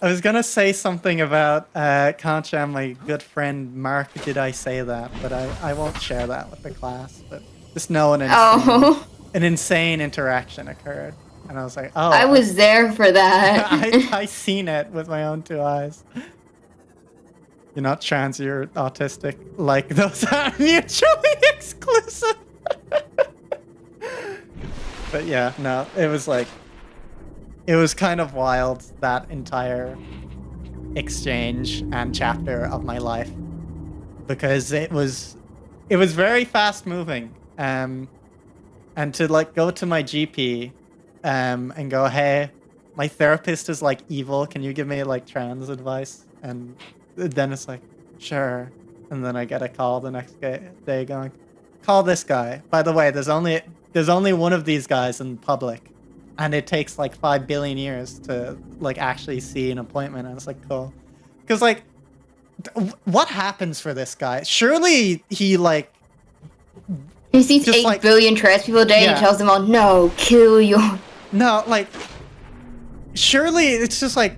[SPEAKER 1] I was gonna say something about Concha and my good friend Mark. Did I say that? But I won't share that with the class. But just know an insane interaction occurred, and I was like, oh.
[SPEAKER 2] I was there for that.
[SPEAKER 1] I seen it with my own 2 eyes. You're not trans. You're autistic. Like those are mutually exclusive. But yeah, no, it was kind of wild, that entire exchange and chapter of my life, because it was very fast moving, and to like go to my GP and go, hey, my therapist is like evil, can you give me like trans advice? And then it's like, sure. And then I get a call the next day going, call this guy. By the way, there's only one of these guys in public, and it takes like 5 billion years to like actually see an appointment. And it's like, cool. Because like, what happens for this guy? Surely he like...
[SPEAKER 2] He sees 8
[SPEAKER 1] like,
[SPEAKER 2] billion trans people a day and tells them all, no, kill your...
[SPEAKER 1] No, like, surely it's just like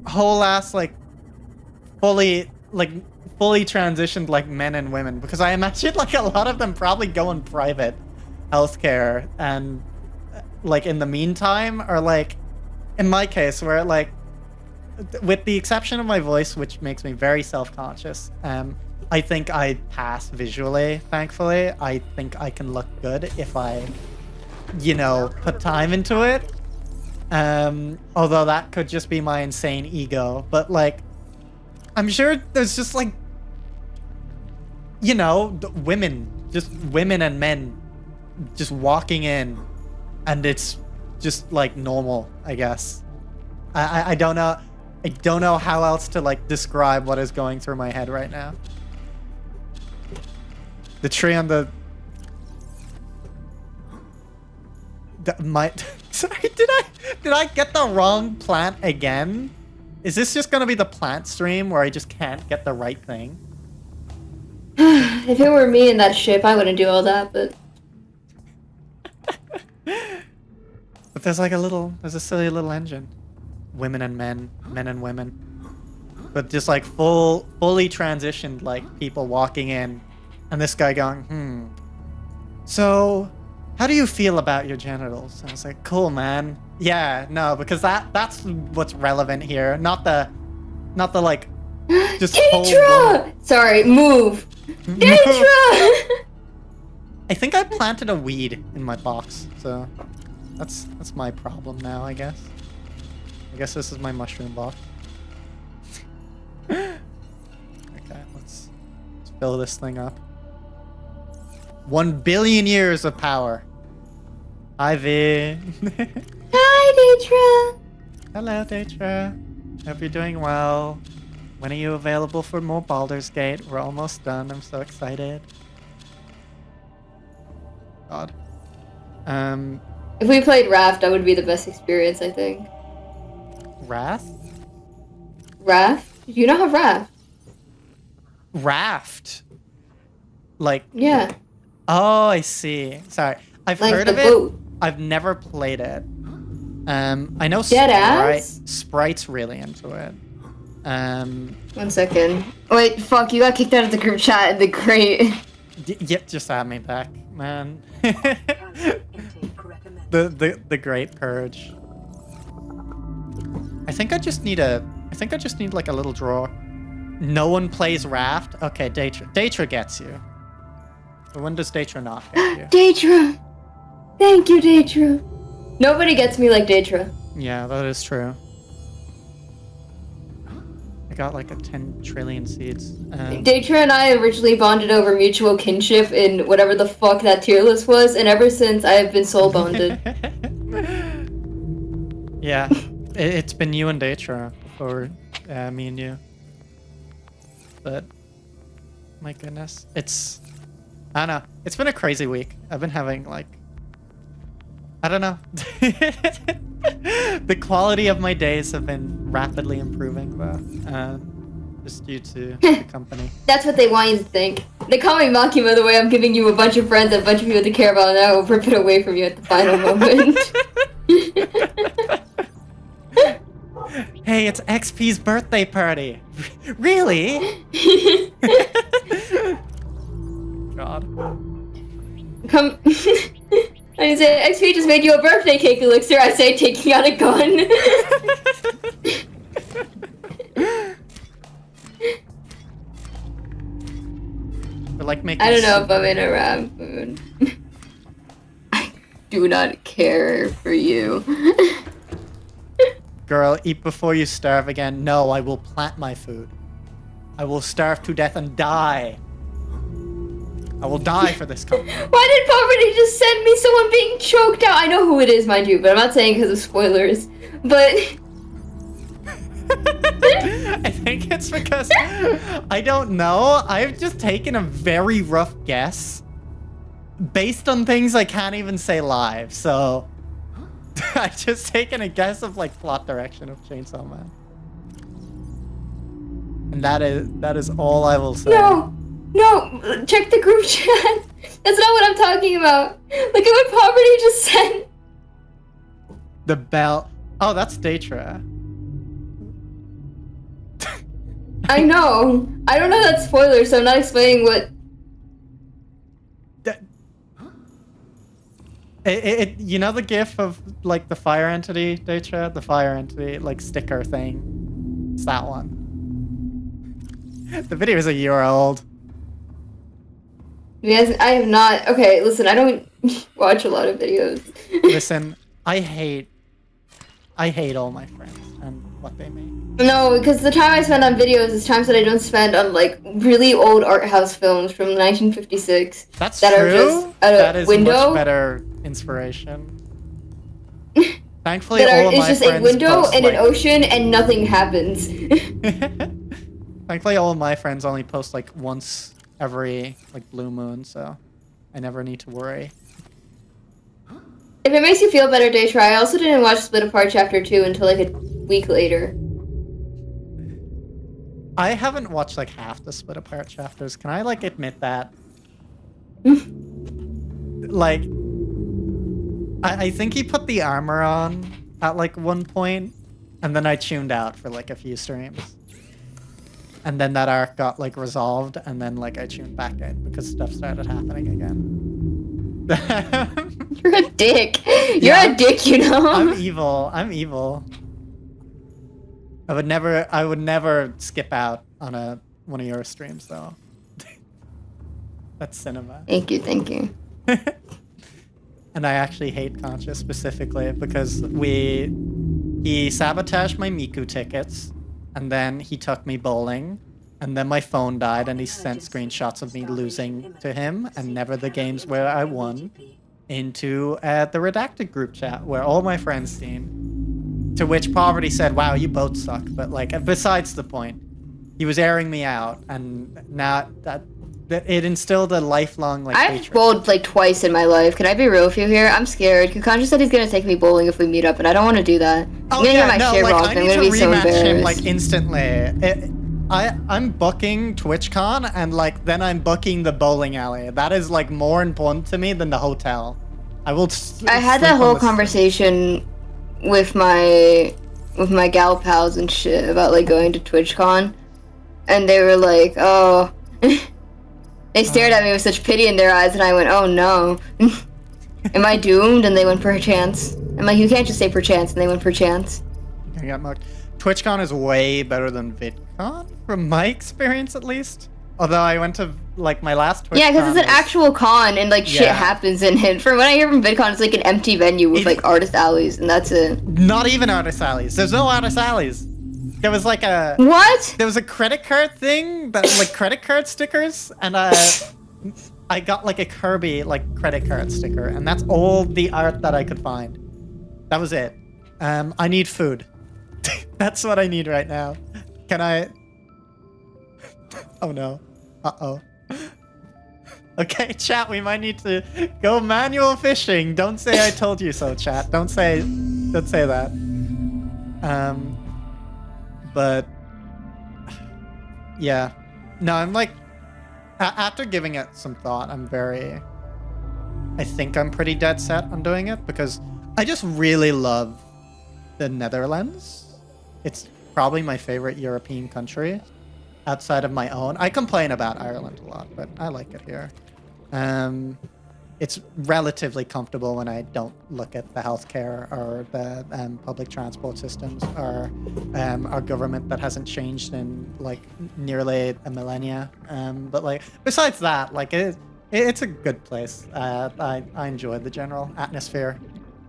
[SPEAKER 1] whole ass like fully transitioned like men and women, because I imagine like a lot of them probably go in private healthcare, and like in the meantime, or like in my case where like, with the exception of my voice, which makes me very self-conscious, I think I pass visually, thankfully. I think I can look good if I, you know, put time into it. Although that could just be my insane ego. But like, I'm sure there's just like, you know, women and men just walking in, and it's just like normal, I guess. I don't know. I don't know how else to like describe what is going through my head right now. The tree on the sorry, did I get the wrong plant again? Is this just gonna be the plant stream where I just can't get the right thing?
[SPEAKER 2] If it were me in that ship, I wouldn't do all that, but...
[SPEAKER 1] But there's like there's a silly little engine. Women and men and women. But just like fully transitioned, like people walking in, and this guy going, so how do you feel about your genitals? And I was like, cool, man. Yeah, no, because that's what's relevant here, not the like just
[SPEAKER 2] Daedra! Sorry, move. Daedra!
[SPEAKER 1] I think I planted a weed in my box, so that's my problem now, I guess. I guess this is my mushroom box. Okay, let's fill this thing up. 1 billion years of power. Hi, V.
[SPEAKER 2] Hi, Daedra.
[SPEAKER 1] Hello, Daedra. Hope you're doing well. When are you available for more Baldur's Gate? We're almost done. I'm so excited. God.
[SPEAKER 2] If we played Raft, that would be the best experience, I think.
[SPEAKER 1] Raft?
[SPEAKER 2] Raft? You not have Raft?
[SPEAKER 1] Raft? Like...
[SPEAKER 2] Yeah.
[SPEAKER 1] Oh, I see. Sorry. I've
[SPEAKER 2] like
[SPEAKER 1] heard of
[SPEAKER 2] boat.
[SPEAKER 1] it. I've never played it. I know Sprite's really into it.
[SPEAKER 2] 1 second. Wait, fuck, you got kicked out of the group chat in the crate.
[SPEAKER 1] Yep, just add me back, man. the Great Purge. I think I just need like a little drawer. No one plays Raft? Okay, Daedra gets you. But when does Daedra not get you?
[SPEAKER 2] Daedra! Thank you, Daedra. Nobody gets me like Daedra.
[SPEAKER 1] Yeah, that is true. I got like a 10 trillion seeds.
[SPEAKER 2] Daedra and I originally bonded over mutual kinship in whatever the fuck that tier list was, and ever since I have been soul bonded.
[SPEAKER 1] Yeah, it's been you and Daedra before me and you. but my goodness, I don't know. It's been a crazy week. I've been having like, I don't know. The quality of my days have been rapidly improving though, just due to the company.
[SPEAKER 2] That's what they want you to think. They call me Maki, by the way. I'm giving you a bunch of friends, a bunch of people to care about, and I will rip it away from you at the final moment.
[SPEAKER 1] Hey, it's XP's birthday party. Really? God.
[SPEAKER 2] Come. I say, XP just made you a birthday cake, Elixir. I say, taking out a gun.
[SPEAKER 1] We're like making.
[SPEAKER 2] I don't know if I'm in a rap mood. I do not care for you.
[SPEAKER 1] Girl, eat before you starve again. No, I will plant my food. I will starve to death and die. I will die for this company.
[SPEAKER 2] Why did Poverty just send me someone being choked out? I know who it is, mind you, but I'm not saying because of spoilers. But
[SPEAKER 1] I think it's because I don't know. I've just taken a very rough guess based on things I can't even say live. So I've just taken a guess of like plot direction of Chainsaw Man. And that is all I will say.
[SPEAKER 2] No, check the group chat. That's not what I'm talking about. Look at what Poverty just sent.
[SPEAKER 1] The bell. Oh, that's Datra.
[SPEAKER 2] I know. I don't know that's spoiler, so I'm not explaining what.
[SPEAKER 1] You know the gif of like the fire entity, Datra? The fire entity like sticker thing. It's that one. The video is a year old.
[SPEAKER 2] Yes, I have not. Okay, listen, I don't watch a lot of videos.
[SPEAKER 1] Listen, I hate all my friends and what they make.
[SPEAKER 2] No, because the time I spend on videos is times that I don't spend on like really old art house films from 1956.
[SPEAKER 1] That's
[SPEAKER 2] that
[SPEAKER 1] true.
[SPEAKER 2] Are just out
[SPEAKER 1] that
[SPEAKER 2] a
[SPEAKER 1] is
[SPEAKER 2] window.
[SPEAKER 1] Much better inspiration. Thankfully,
[SPEAKER 2] that
[SPEAKER 1] all of
[SPEAKER 2] it's
[SPEAKER 1] my
[SPEAKER 2] just
[SPEAKER 1] friends
[SPEAKER 2] a window
[SPEAKER 1] post,
[SPEAKER 2] and
[SPEAKER 1] like...
[SPEAKER 2] an ocean and nothing happens.
[SPEAKER 1] Thankfully, all of my friends only post like once every like blue moon, so I never need to worry.
[SPEAKER 2] If it makes you feel better, Daytry, I also didn't watch Split Apart Chapter 2 until like a week later.
[SPEAKER 1] I haven't watched like half the Split Apart chapters. Can I like admit that? Like, I think he put the armor on at like one point, and then I tuned out for like a few streams. And then that arc got like resolved, and then like I tuned back in because stuff started happening again.
[SPEAKER 2] You're a dick. You're a dick, you know?
[SPEAKER 1] I'm evil. I'm evil. I would never skip out on one of your streams though. That's cinema.
[SPEAKER 2] Thank you.
[SPEAKER 1] And I actually hate Concha specifically because he sabotaged my Miku tickets, and then he took me bowling, and then my phone died, and he sent screenshots of me losing to him, and never the games where I won, into the redacted group chat where all my friends seen. To which Poverty said, "Wow, you both suck." But like, besides the point, he was airing me out, and now that it instilled a lifelong like.
[SPEAKER 2] I've bowled like twice in my life. Can I be real with you here? I'm scared. Kukanji said he's gonna take me bowling if we meet up, and I don't want to do that.
[SPEAKER 1] Oh,
[SPEAKER 2] I'm gonna
[SPEAKER 1] yeah,
[SPEAKER 2] get my shit
[SPEAKER 1] like,
[SPEAKER 2] rocked. I'm gonna be so embarrassed.
[SPEAKER 1] him like instantly. I'm booking TwitchCon, and like then I'm booking the bowling alley. That is like more important to me than the hotel. I will.
[SPEAKER 2] I had that whole conversation with my gal pals and shit about like going to TwitchCon, and they were like, "Oh." They stared at me with such pity in their eyes, and I went, "Oh no, am I doomed?" And they went, "Perchance." I'm like, "You can't just say perchance," and they went, "Perchance."
[SPEAKER 1] I got marked. TwitchCon is way better than VidCon, from my experience at least. Although I went to like my last TwitchCon.
[SPEAKER 2] Yeah, because it's an actual con, and like shit happens in it. From what I hear from VidCon, it's like an empty venue with like artist alleys, and that's it.
[SPEAKER 1] Not even artist alleys. There's no artist alleys. There was like a
[SPEAKER 2] what?
[SPEAKER 1] There was a credit card thing that like credit card stickers, and I got like a Kirby like credit card sticker, and that's all the art that I could find. That was it. I need food. That's what I need right now. Can I? Oh no. Uh-oh. Okay, chat, we might need to go manual fishing. Don't say I told you so, chat. Don't say that. But yeah. No, I'm like after giving it some thought, I think I'm pretty dead set on doing it because I just really love the Netherlands. It's probably my favorite European country outside of my own. I complain about Ireland a lot, but I like it here. It's relatively comfortable when I don't look at the healthcare or the public transport systems or our government that hasn't changed in like nearly a millennia. But like besides that, like it's a good place. I enjoy the general atmosphere.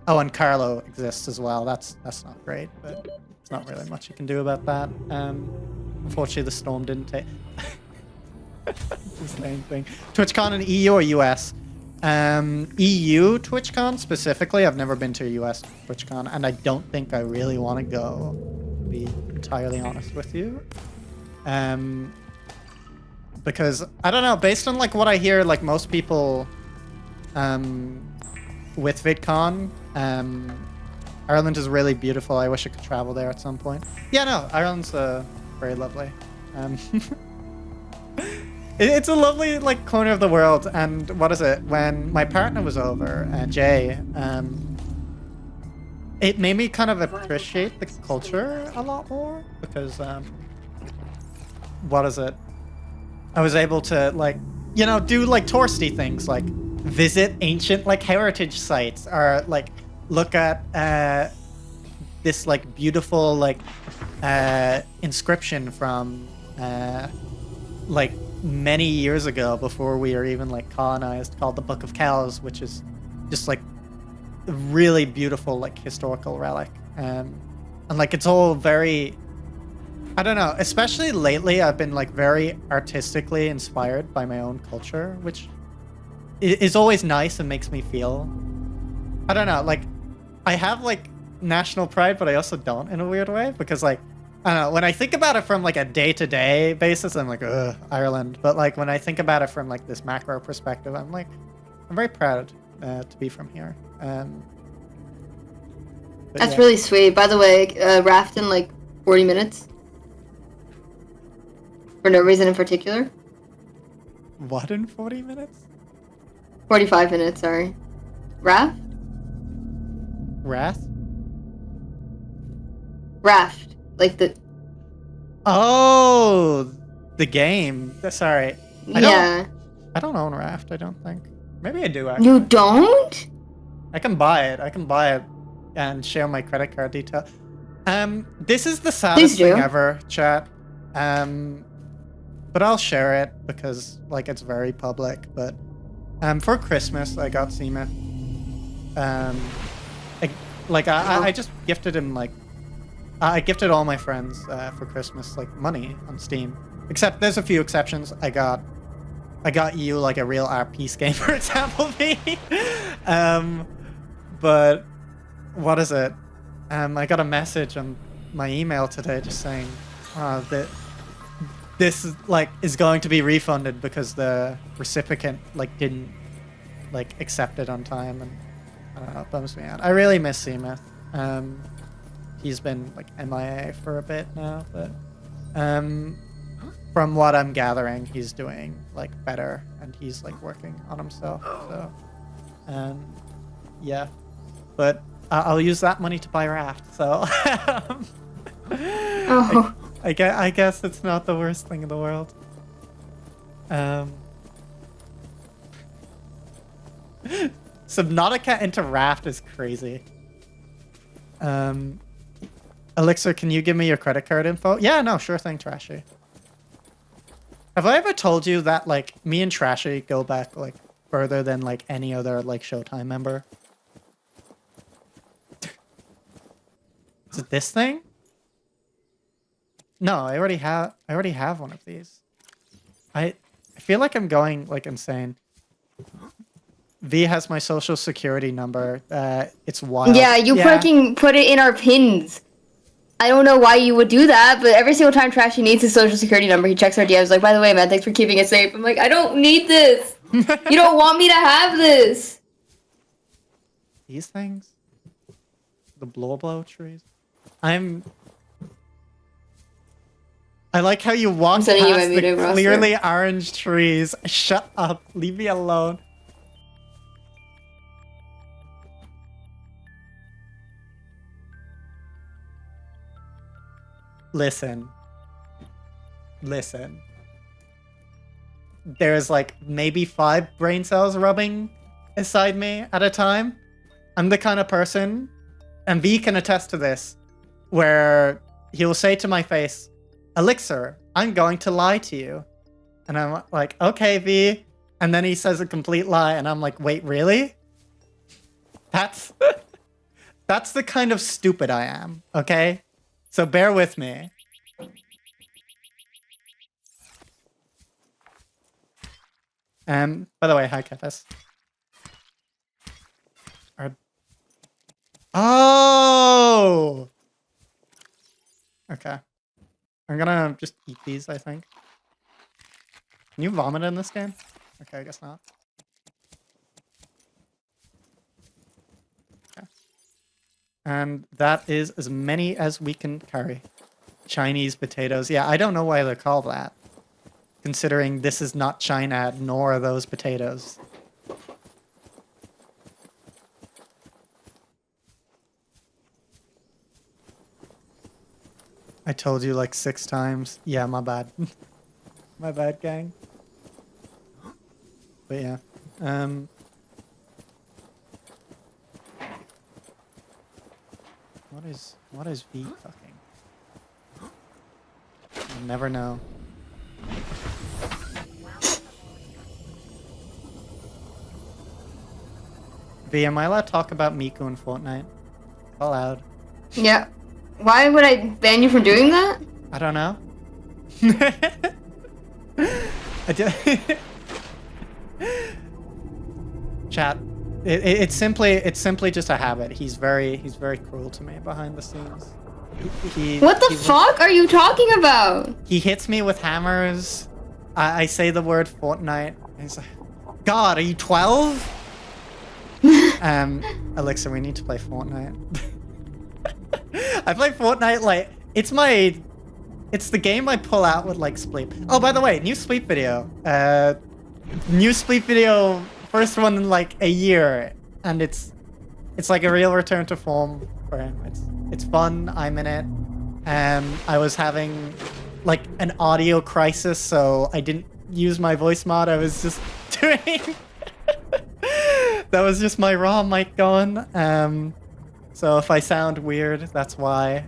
[SPEAKER 1] Oh, and Carlo exists as well. That's not great, but there's not really much you can do about that. Unfortunately, the storm didn't take. It's the same thing. TwitchCon in EU or US? EU TwitchCon specifically. I've never been to a US TwitchCon, and I don't think I really want to go, to be entirely honest with you. Because I don't know, based on like what I hear, like most people with VidCon, Ireland is really beautiful. I wish I could travel there at some point. Yeah, no, Ireland's very lovely. It's a lovely like corner of the world, and what is it? When my partner was over, Jay, it made me kind of appreciate the culture a lot more because what is it? I was able to like, you know, do like touristy things like visit ancient like heritage sites or like look at this like beautiful like inscription from like many years ago before we were even like colonized, called the Book of Kells, which is just like a really beautiful like historical relic, and like it's all very, I don't know, especially lately I've been like very artistically inspired by my own culture, which is always nice and makes me feel, I don't know, like I have like national pride, but I also don't in a weird way, because like I don't know, when I think about it from like a day-to-day basis, I'm like, ugh, Ireland. But like when I think about it from like this macro perspective, I'm like, I'm very proud to be from here.
[SPEAKER 2] That's really sweet. By the way, raft in like 40 minutes. For no reason in particular.
[SPEAKER 1] What, in 40 minutes?
[SPEAKER 2] 45 minutes, sorry. Raft?
[SPEAKER 1] Wrath?
[SPEAKER 2] Raft. Like the...
[SPEAKER 1] Oh, the game. Sorry.
[SPEAKER 2] Yeah.
[SPEAKER 1] I don't own Raft, I don't think. Maybe I do, actually.
[SPEAKER 2] You don't?
[SPEAKER 1] I can buy it and share my credit card detail. This is the saddest thing ever, chat. But I'll share it because like it's very public. But for Christmas I got Seema. I just gifted him like I gifted all my friends for Christmas like money on Steam. Except there's a few exceptions. I got you like a real RP game, for example, V. But what is it? I got a message on my email today just saying that this is going to be refunded because the recipient like didn't like accept it on time, and I don't know, it bums me out. I really miss Seema. He's been like MIA for a bit now, but from what I'm gathering, he's doing like better and he's like working on himself. So yeah, but I'll use that money to buy Raft. So I guess it's not the worst thing in the world. Subnautica into Raft is crazy. Elixir, can you give me your credit card info? Yeah, no, sure thing, Trashy. Have I ever told you that like me and Trashy go back like further than like any other like Showtime member? Is it this thing? No, I already have one of these. I feel like I'm going like insane. V has my social security number. It's wild.
[SPEAKER 2] Yeah, you fucking put it in our pins. I don't know why you would do that, but every single time Trashy needs his social security number, he checks our DMs like, by the way, man, thanks for keeping it safe. I'm like, I don't need this. You don't want me to have this.
[SPEAKER 1] These things? The blow trees? I like how you walk past
[SPEAKER 2] sending you my
[SPEAKER 1] the
[SPEAKER 2] meeting roster.
[SPEAKER 1] clearly orange trees. Shut up. Leave me alone. Listen. There's like maybe 5 brain cells rubbing inside me at a time. I'm the kind of person, and V can attest to this, where he'll say to my face, Elixir, I'm going to lie to you. And I'm like, okay, V. And then he says a complete lie, and I'm like, wait, really? That's the kind of stupid I am, okay? So bear with me. By the way, hi, Kefis. Oh! Okay. I'm gonna just eat these, I think. Can you vomit in this game? Okay, I guess not. Okay. And that is as many as we can carry. Chinese potatoes. Yeah, I don't know why they're called that. Considering this is not China, nor are those potatoes. I told you like 6 times. Yeah, my bad. My bad, gang. But yeah. What is V fucking? You'll never know. V, am I allowed to talk about Miku and Fortnite? Allowed.
[SPEAKER 2] Yeah. Why would I ban you from doing that?
[SPEAKER 1] I don't know. Chat. It's simply just a habit. He's very cruel to me behind the scenes.
[SPEAKER 2] What the fuck are you talking about?
[SPEAKER 1] He hits me with hammers. I say the word Fortnite. And he's like, God, are you 12? Elixir, we need to play Fortnite. I play Fortnite like it's the game I pull out with like sleep. Oh, by the way, new sleep video. First one in like a year, and it's like a real return to form for him. It's fun. I'm in it. I was having like an audio crisis, so I didn't use my voice mod. I was just doing. That was just my raw mic going. So if I sound weird, that's why.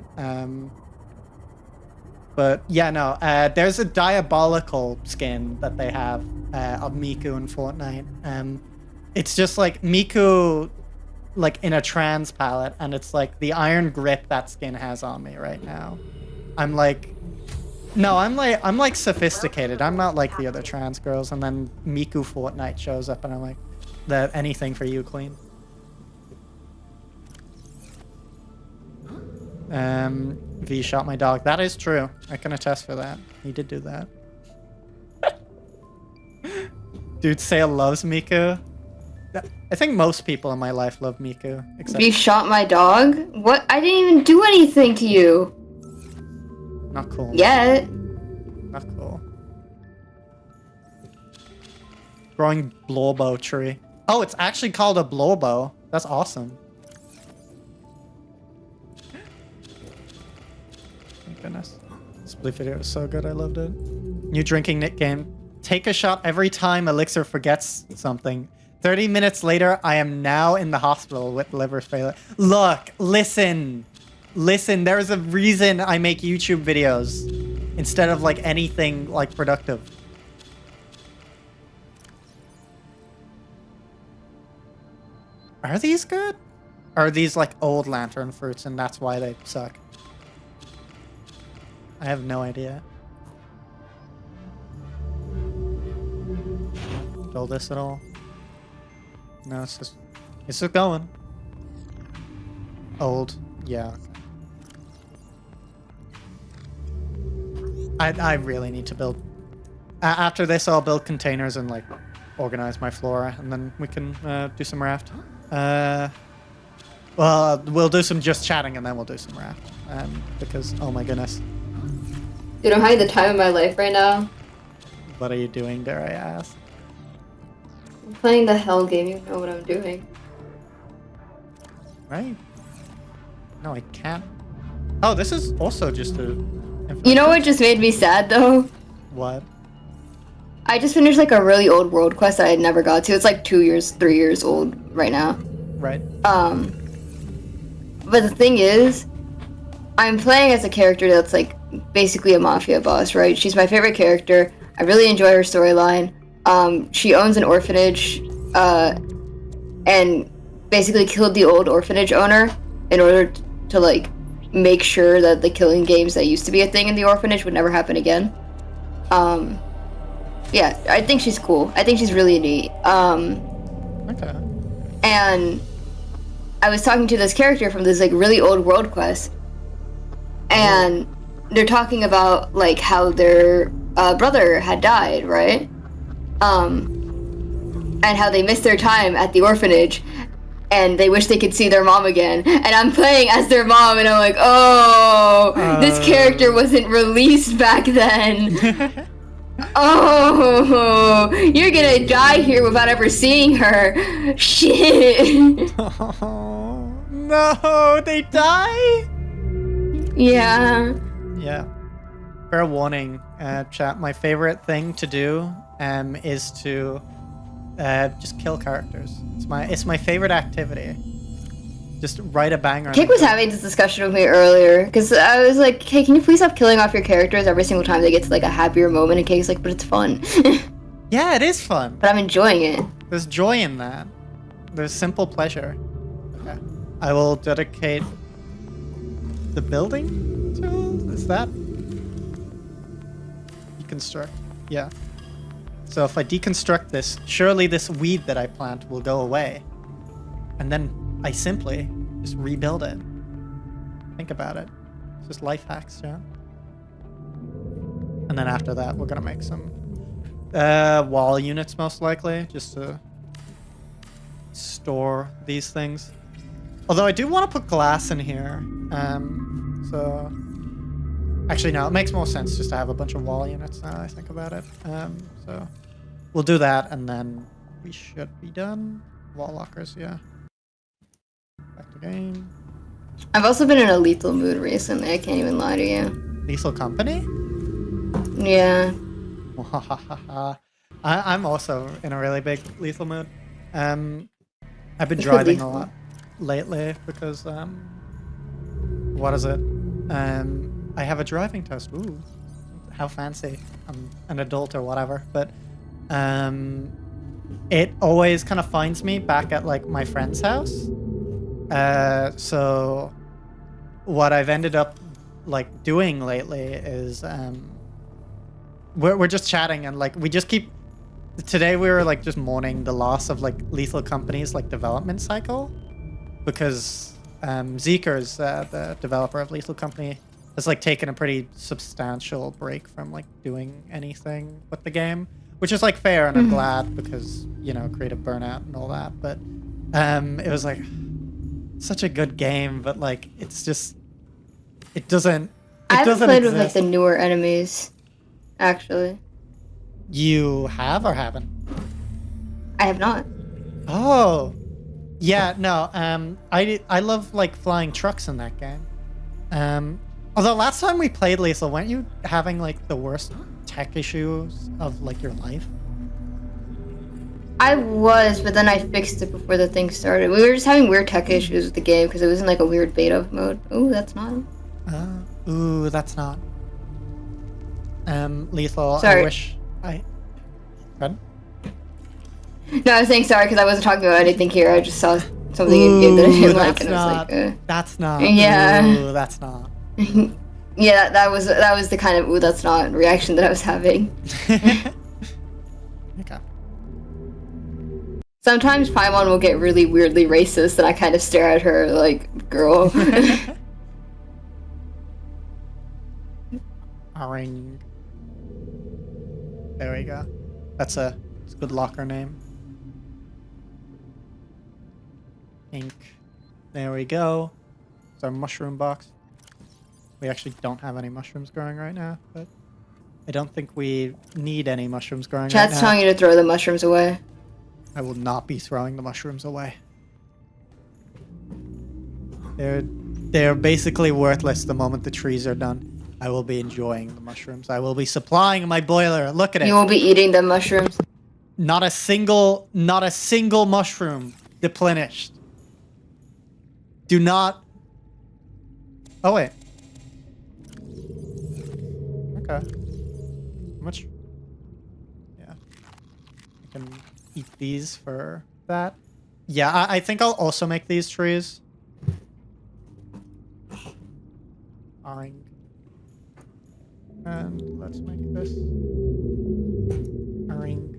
[SPEAKER 1] But yeah, no. There's a diabolical skin that they have of Miku in Fortnite. It's just like Miku, like in a trans palette, and it's like the iron grip that skin has on me right now. I'm like sophisticated. I'm not like the other trans girls. And then Miku Fortnite shows up, and I'm like, that anything for you, Queen. V shot my dog. That is true. I can attest for that. He did do that. Dude, Sale loves Miku. I think most people in my life love Miku. Except
[SPEAKER 2] V shot my dog? What? I didn't even do anything to you.
[SPEAKER 1] Not cool.
[SPEAKER 2] Yet.
[SPEAKER 1] Not cool. Growing blowbow tree. Oh, it's actually called a blowbow. That's awesome. Thank goodness. This Blue video was so good. I loved it. New drinking nick game. Take a shot every time Elixir forgets something. 30 minutes later, I am now in the hospital with liver failure. Look, listen. Listen, there's a reason I make YouTube videos instead of like anything like productive. Are these good? Or are these like old lantern fruits and that's why they suck? I have no idea. Kill this at all? No, it's just going. Old, yeah. I really need to build. After this, I'll build containers and like organize my flora, and then we can do some raft. Well, we'll do some just chatting, and then we'll do some raft. Because oh my goodness,
[SPEAKER 2] Dude, I'm having the time of my life right now.
[SPEAKER 1] what are you doing, dare I ask?
[SPEAKER 2] I'm playing the hell game. You know what I'm doing.
[SPEAKER 1] Right? No, I can't. Oh, this is also just a.
[SPEAKER 2] You know what just made me sad though?
[SPEAKER 1] What?
[SPEAKER 2] I just finished like a really old world quest that I never got to. It's like 3 years old right now.
[SPEAKER 1] Right.
[SPEAKER 2] But the thing is, I'm playing as a character that's like basically a mafia boss, right? She's my favorite character. I really enjoy her storyline. She owns an orphanage, and basically killed the old orphanage owner in order to like make sure that the killing games that used to be a thing in the orphanage would never happen again. Yeah, I think she's cool. I think she's really neat.
[SPEAKER 1] Okay.
[SPEAKER 2] And I was talking to this character from this like really old world quest, and they're talking about like how their brother had died, right? And how they missed their time at the orphanage, and they wish they could see their mom again. And I'm playing as their mom, and I'm like, oh, this character wasn't released back then. Oh, you're gonna die here without ever seeing her. Shit.
[SPEAKER 1] Oh no, they die.
[SPEAKER 2] Yeah.
[SPEAKER 1] Yeah. Fair warning, chat. My favorite thing to do is to just kill characters. It's my favorite activity. Just write a banger.
[SPEAKER 2] Kik was having this discussion with me earlier because I was like, "Hey, can you please stop killing off your characters every single time they get to like a happier moment?" And Kik's like, "But it's fun."
[SPEAKER 1] Yeah, it is fun.
[SPEAKER 2] But I'm enjoying it.
[SPEAKER 1] There's joy in that. There's simple pleasure. Okay. I will dedicate the building tool. Is that deconstruct? Yeah. So if I deconstruct this, surely this weed that I plant will go away, and then I simply just rebuild it. Think about it. It's just life hacks, yeah. And then after that, we're gonna make some wall units, most likely, just to store these things. Although I do want to put glass in here. So actually, no, it makes more sense just to have a bunch of wall units now that I think about it. So we'll do that, and then we should be done. Wall lockers, yeah. Back to game.
[SPEAKER 2] I've also been in a lethal mood recently. I can't even lie to you.
[SPEAKER 1] Lethal Company?
[SPEAKER 2] Yeah.
[SPEAKER 1] I'm also in a really big lethal mood. I've been driving a lot lately because what is it? I have a driving test. Ooh, how fancy! I'm an adult or whatever, but it always kind of finds me back at like my friend's house. So what I've ended up like doing lately is we're just chatting, and like we just keep. Today we were like just mourning the loss of like Lethal Company's like development cycle, because Zeeker's the developer of Lethal Company has like taken a pretty substantial break from like doing anything with the game, which is like fair, and I'm glad, because you know, creative burnout and all that. But it was like such a good game, but like it's just it doesn't.
[SPEAKER 2] I haven't played with like
[SPEAKER 1] exist.
[SPEAKER 2] the newer enemies, actually.
[SPEAKER 1] You have or haven't?
[SPEAKER 2] I have not.
[SPEAKER 1] Oh, yeah, no. I love like flying trucks in that game. Although last time we played Lethal, weren't you having like the worst tech issues of like your life?
[SPEAKER 2] I was, but then I fixed it before the thing started. We were just having weird tech issues with the game because it was in like a weird beta mode. Ooh, that's not.
[SPEAKER 1] Ooh, that's not. Lethal.
[SPEAKER 2] Sorry.
[SPEAKER 1] I wish I. Pardon?
[SPEAKER 2] No, I was saying sorry because I wasn't talking about anything here. I just saw something in game that I didn't like, and I was like,
[SPEAKER 1] That's not.
[SPEAKER 2] Yeah.
[SPEAKER 1] Ooh, that's not.
[SPEAKER 2] Yeah, that was the kind of ooh, that's not reaction that I was having.
[SPEAKER 1] Okay.
[SPEAKER 2] Sometimes Paimon will get really weirdly racist, and I kind of stare at her like, girl.
[SPEAKER 1] Ring. There we go. It's a good locker name. Ink. There we go. It's our mushroom box. We actually don't have any mushrooms growing right now, but I don't think we need any mushrooms growing
[SPEAKER 2] Chat's
[SPEAKER 1] right now.
[SPEAKER 2] telling you to throw the mushrooms away.
[SPEAKER 1] I will not be throwing the mushrooms away. They're basically worthless the moment the trees are done. I will be enjoying the mushrooms. I will be supplying my boiler. Look at it.
[SPEAKER 2] You won't be eating the mushrooms.
[SPEAKER 1] Not a single mushroom deplenished. Do not. Oh wait. Okay. How much? Yeah. I can eat these for that. Yeah, I think I'll also make these trees. Orange. And let's make this a ring.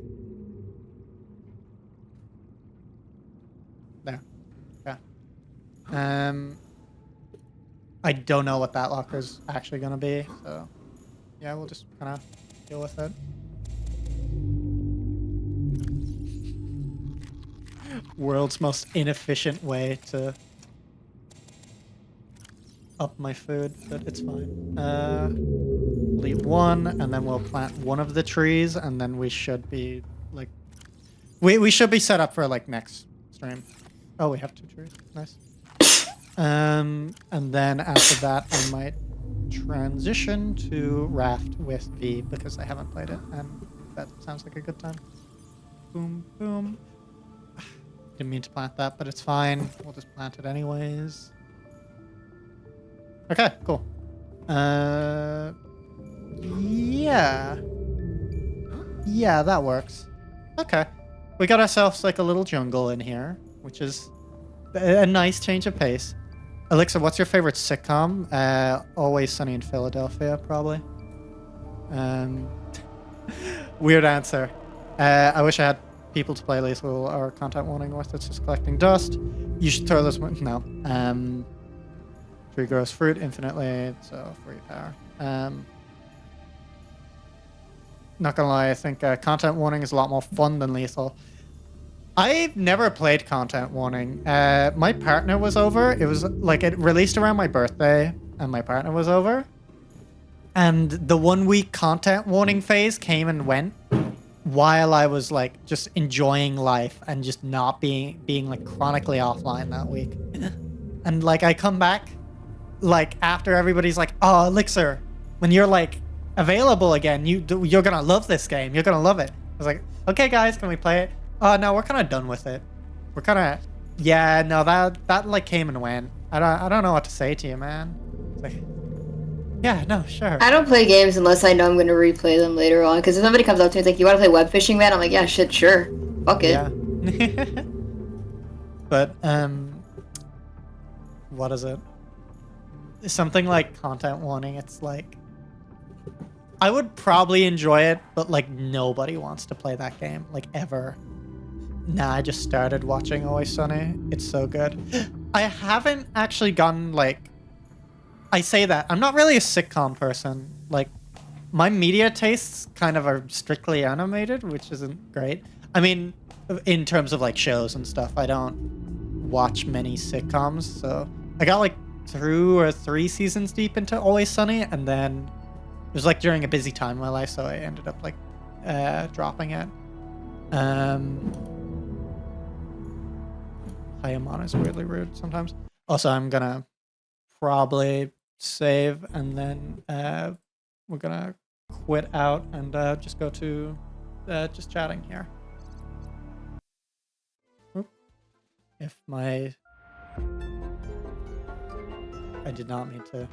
[SPEAKER 1] There. Yeah. I don't know what that locker's actually gonna be, so yeah, we'll just kind of deal with it. World's most inefficient way to up my food, but it's fine. Leave one, and then we'll plant one of the trees, and then we should be like, we should be set up for like next stream. Oh, we have 2 trees. Nice. And then after that, I might transition to Raft with V because I haven't played it, and that sounds like a good time. Boom, boom. Didn't mean to plant that, but it's fine. We'll just plant it anyways. Okay, cool. Yeah. Yeah, that works. Okay. We got ourselves like a little jungle in here, which is a nice change of pace. Elixir, what's your favorite sitcom? Always Sunny in Philadelphia, probably. Weird answer. I wish I had people to play lethal or content warning with. It's just collecting dust. You should throw this one. No. Tree grows fruit infinitely, so free power. Not gonna lie, I think content warning is a lot more fun than lethal. I've never played content warning. My partner was over. It was like it released around my birthday, and my partner was over. And the 1 week content warning phase came and went while I was like just enjoying life and just not being like chronically offline that week. And like I come back like after everybody's like, oh, Elixir, when you're like available again, you're gonna love this game. You're gonna love it. I was like, okay, guys, can we play it? Oh no, we're kind of done with it. We're kind of, yeah, no, that like came and went. I don't know what to say to you, man. It's like, yeah, no, sure.
[SPEAKER 2] I don't play games unless I know I'm going to replay them later on. Because if somebody comes up to me and is like, you want to play web fishing, man? I'm like, yeah, shit, sure. Fuck it.
[SPEAKER 1] Yeah. But, what is it? Something like content warning. It's like, I would probably enjoy it, but like nobody wants to play that game, like ever. Nah, I just started watching Always Sunny. It's so good. I haven't actually gotten like, I say that I'm not really a sitcom person. Like, my media tastes kind of are strictly animated, which isn't great. I mean, in terms of like shows and stuff, I don't watch many sitcoms. So I got like 2 or 3 seasons deep into Always Sunny, and then it was like during a busy time in my life, so I ended up like dropping it. Hayamon is weirdly rude sometimes. Also, I'm gonna probably save, and then we're gonna quit out and just go to just chatting here. Oop. If my... I did not mean to...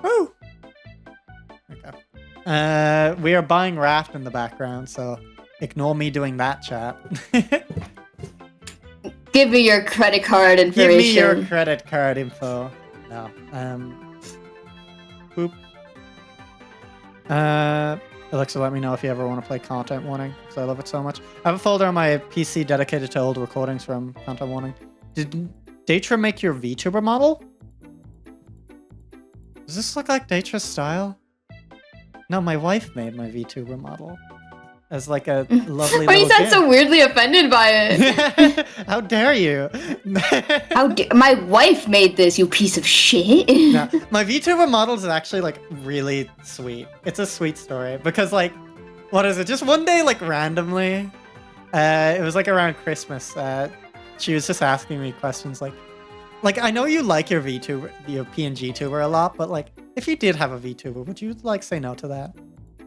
[SPEAKER 1] Woo! Okay. We are buying Raft in the background, so ignore me doing that, chat.
[SPEAKER 2] Give me your credit card information.
[SPEAKER 1] Give me your credit card info. No. Boop. Alexa, let me know if you ever want to play content warning, because I love it so much. I have a folder on my PC dedicated to old recordings from content warning. Did Datra make your VTuber model? Does this look like Datra's style? No, my wife made my VTuber model. As like a lovely
[SPEAKER 2] Why you
[SPEAKER 1] little
[SPEAKER 2] sound
[SPEAKER 1] kid.
[SPEAKER 2] so weirdly offended by it?
[SPEAKER 1] How dare you?
[SPEAKER 2] My wife made this, you piece of shit.
[SPEAKER 1] No, my VTuber model is actually like really sweet. It's a sweet story because like, what is it? Just one day, like randomly, it was like around Christmas. She was just asking me questions like I know you like your VTuber, your PNG tuber a lot, but like if you did have a VTuber, would you like say no to that?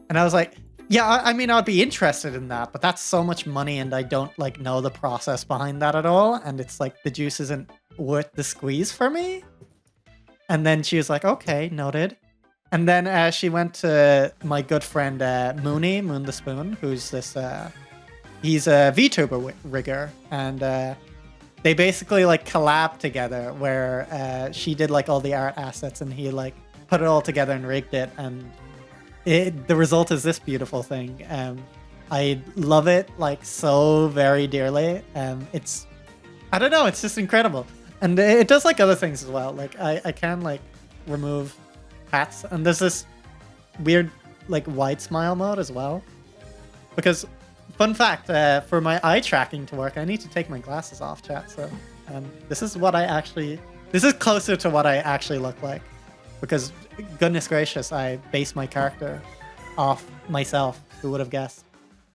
[SPEAKER 1] And I was like, yeah, I mean, I'd be interested in that, but that's so much money and I don't like know the process behind that at all. And it's like the juice isn't worth the squeeze for me. And then she was like, okay, noted. And then she went to my good friend Moon the Spoon, who's this, he's a VTuber rigger. And they basically like collab together where she did like all the art assets and he like put it all together and rigged it. And the result is this beautiful thing. I love it like so very dearly. It's, I don't know, it's just incredible. And it does like other things as well. Like I can like remove hats and there's this weird like wide smile mode as well. Because fun fact, for my eye tracking to work, I need to take my glasses off, chat. So this is what this is closer to what I actually look like. Because goodness gracious, I base my character off myself. Who would have guessed?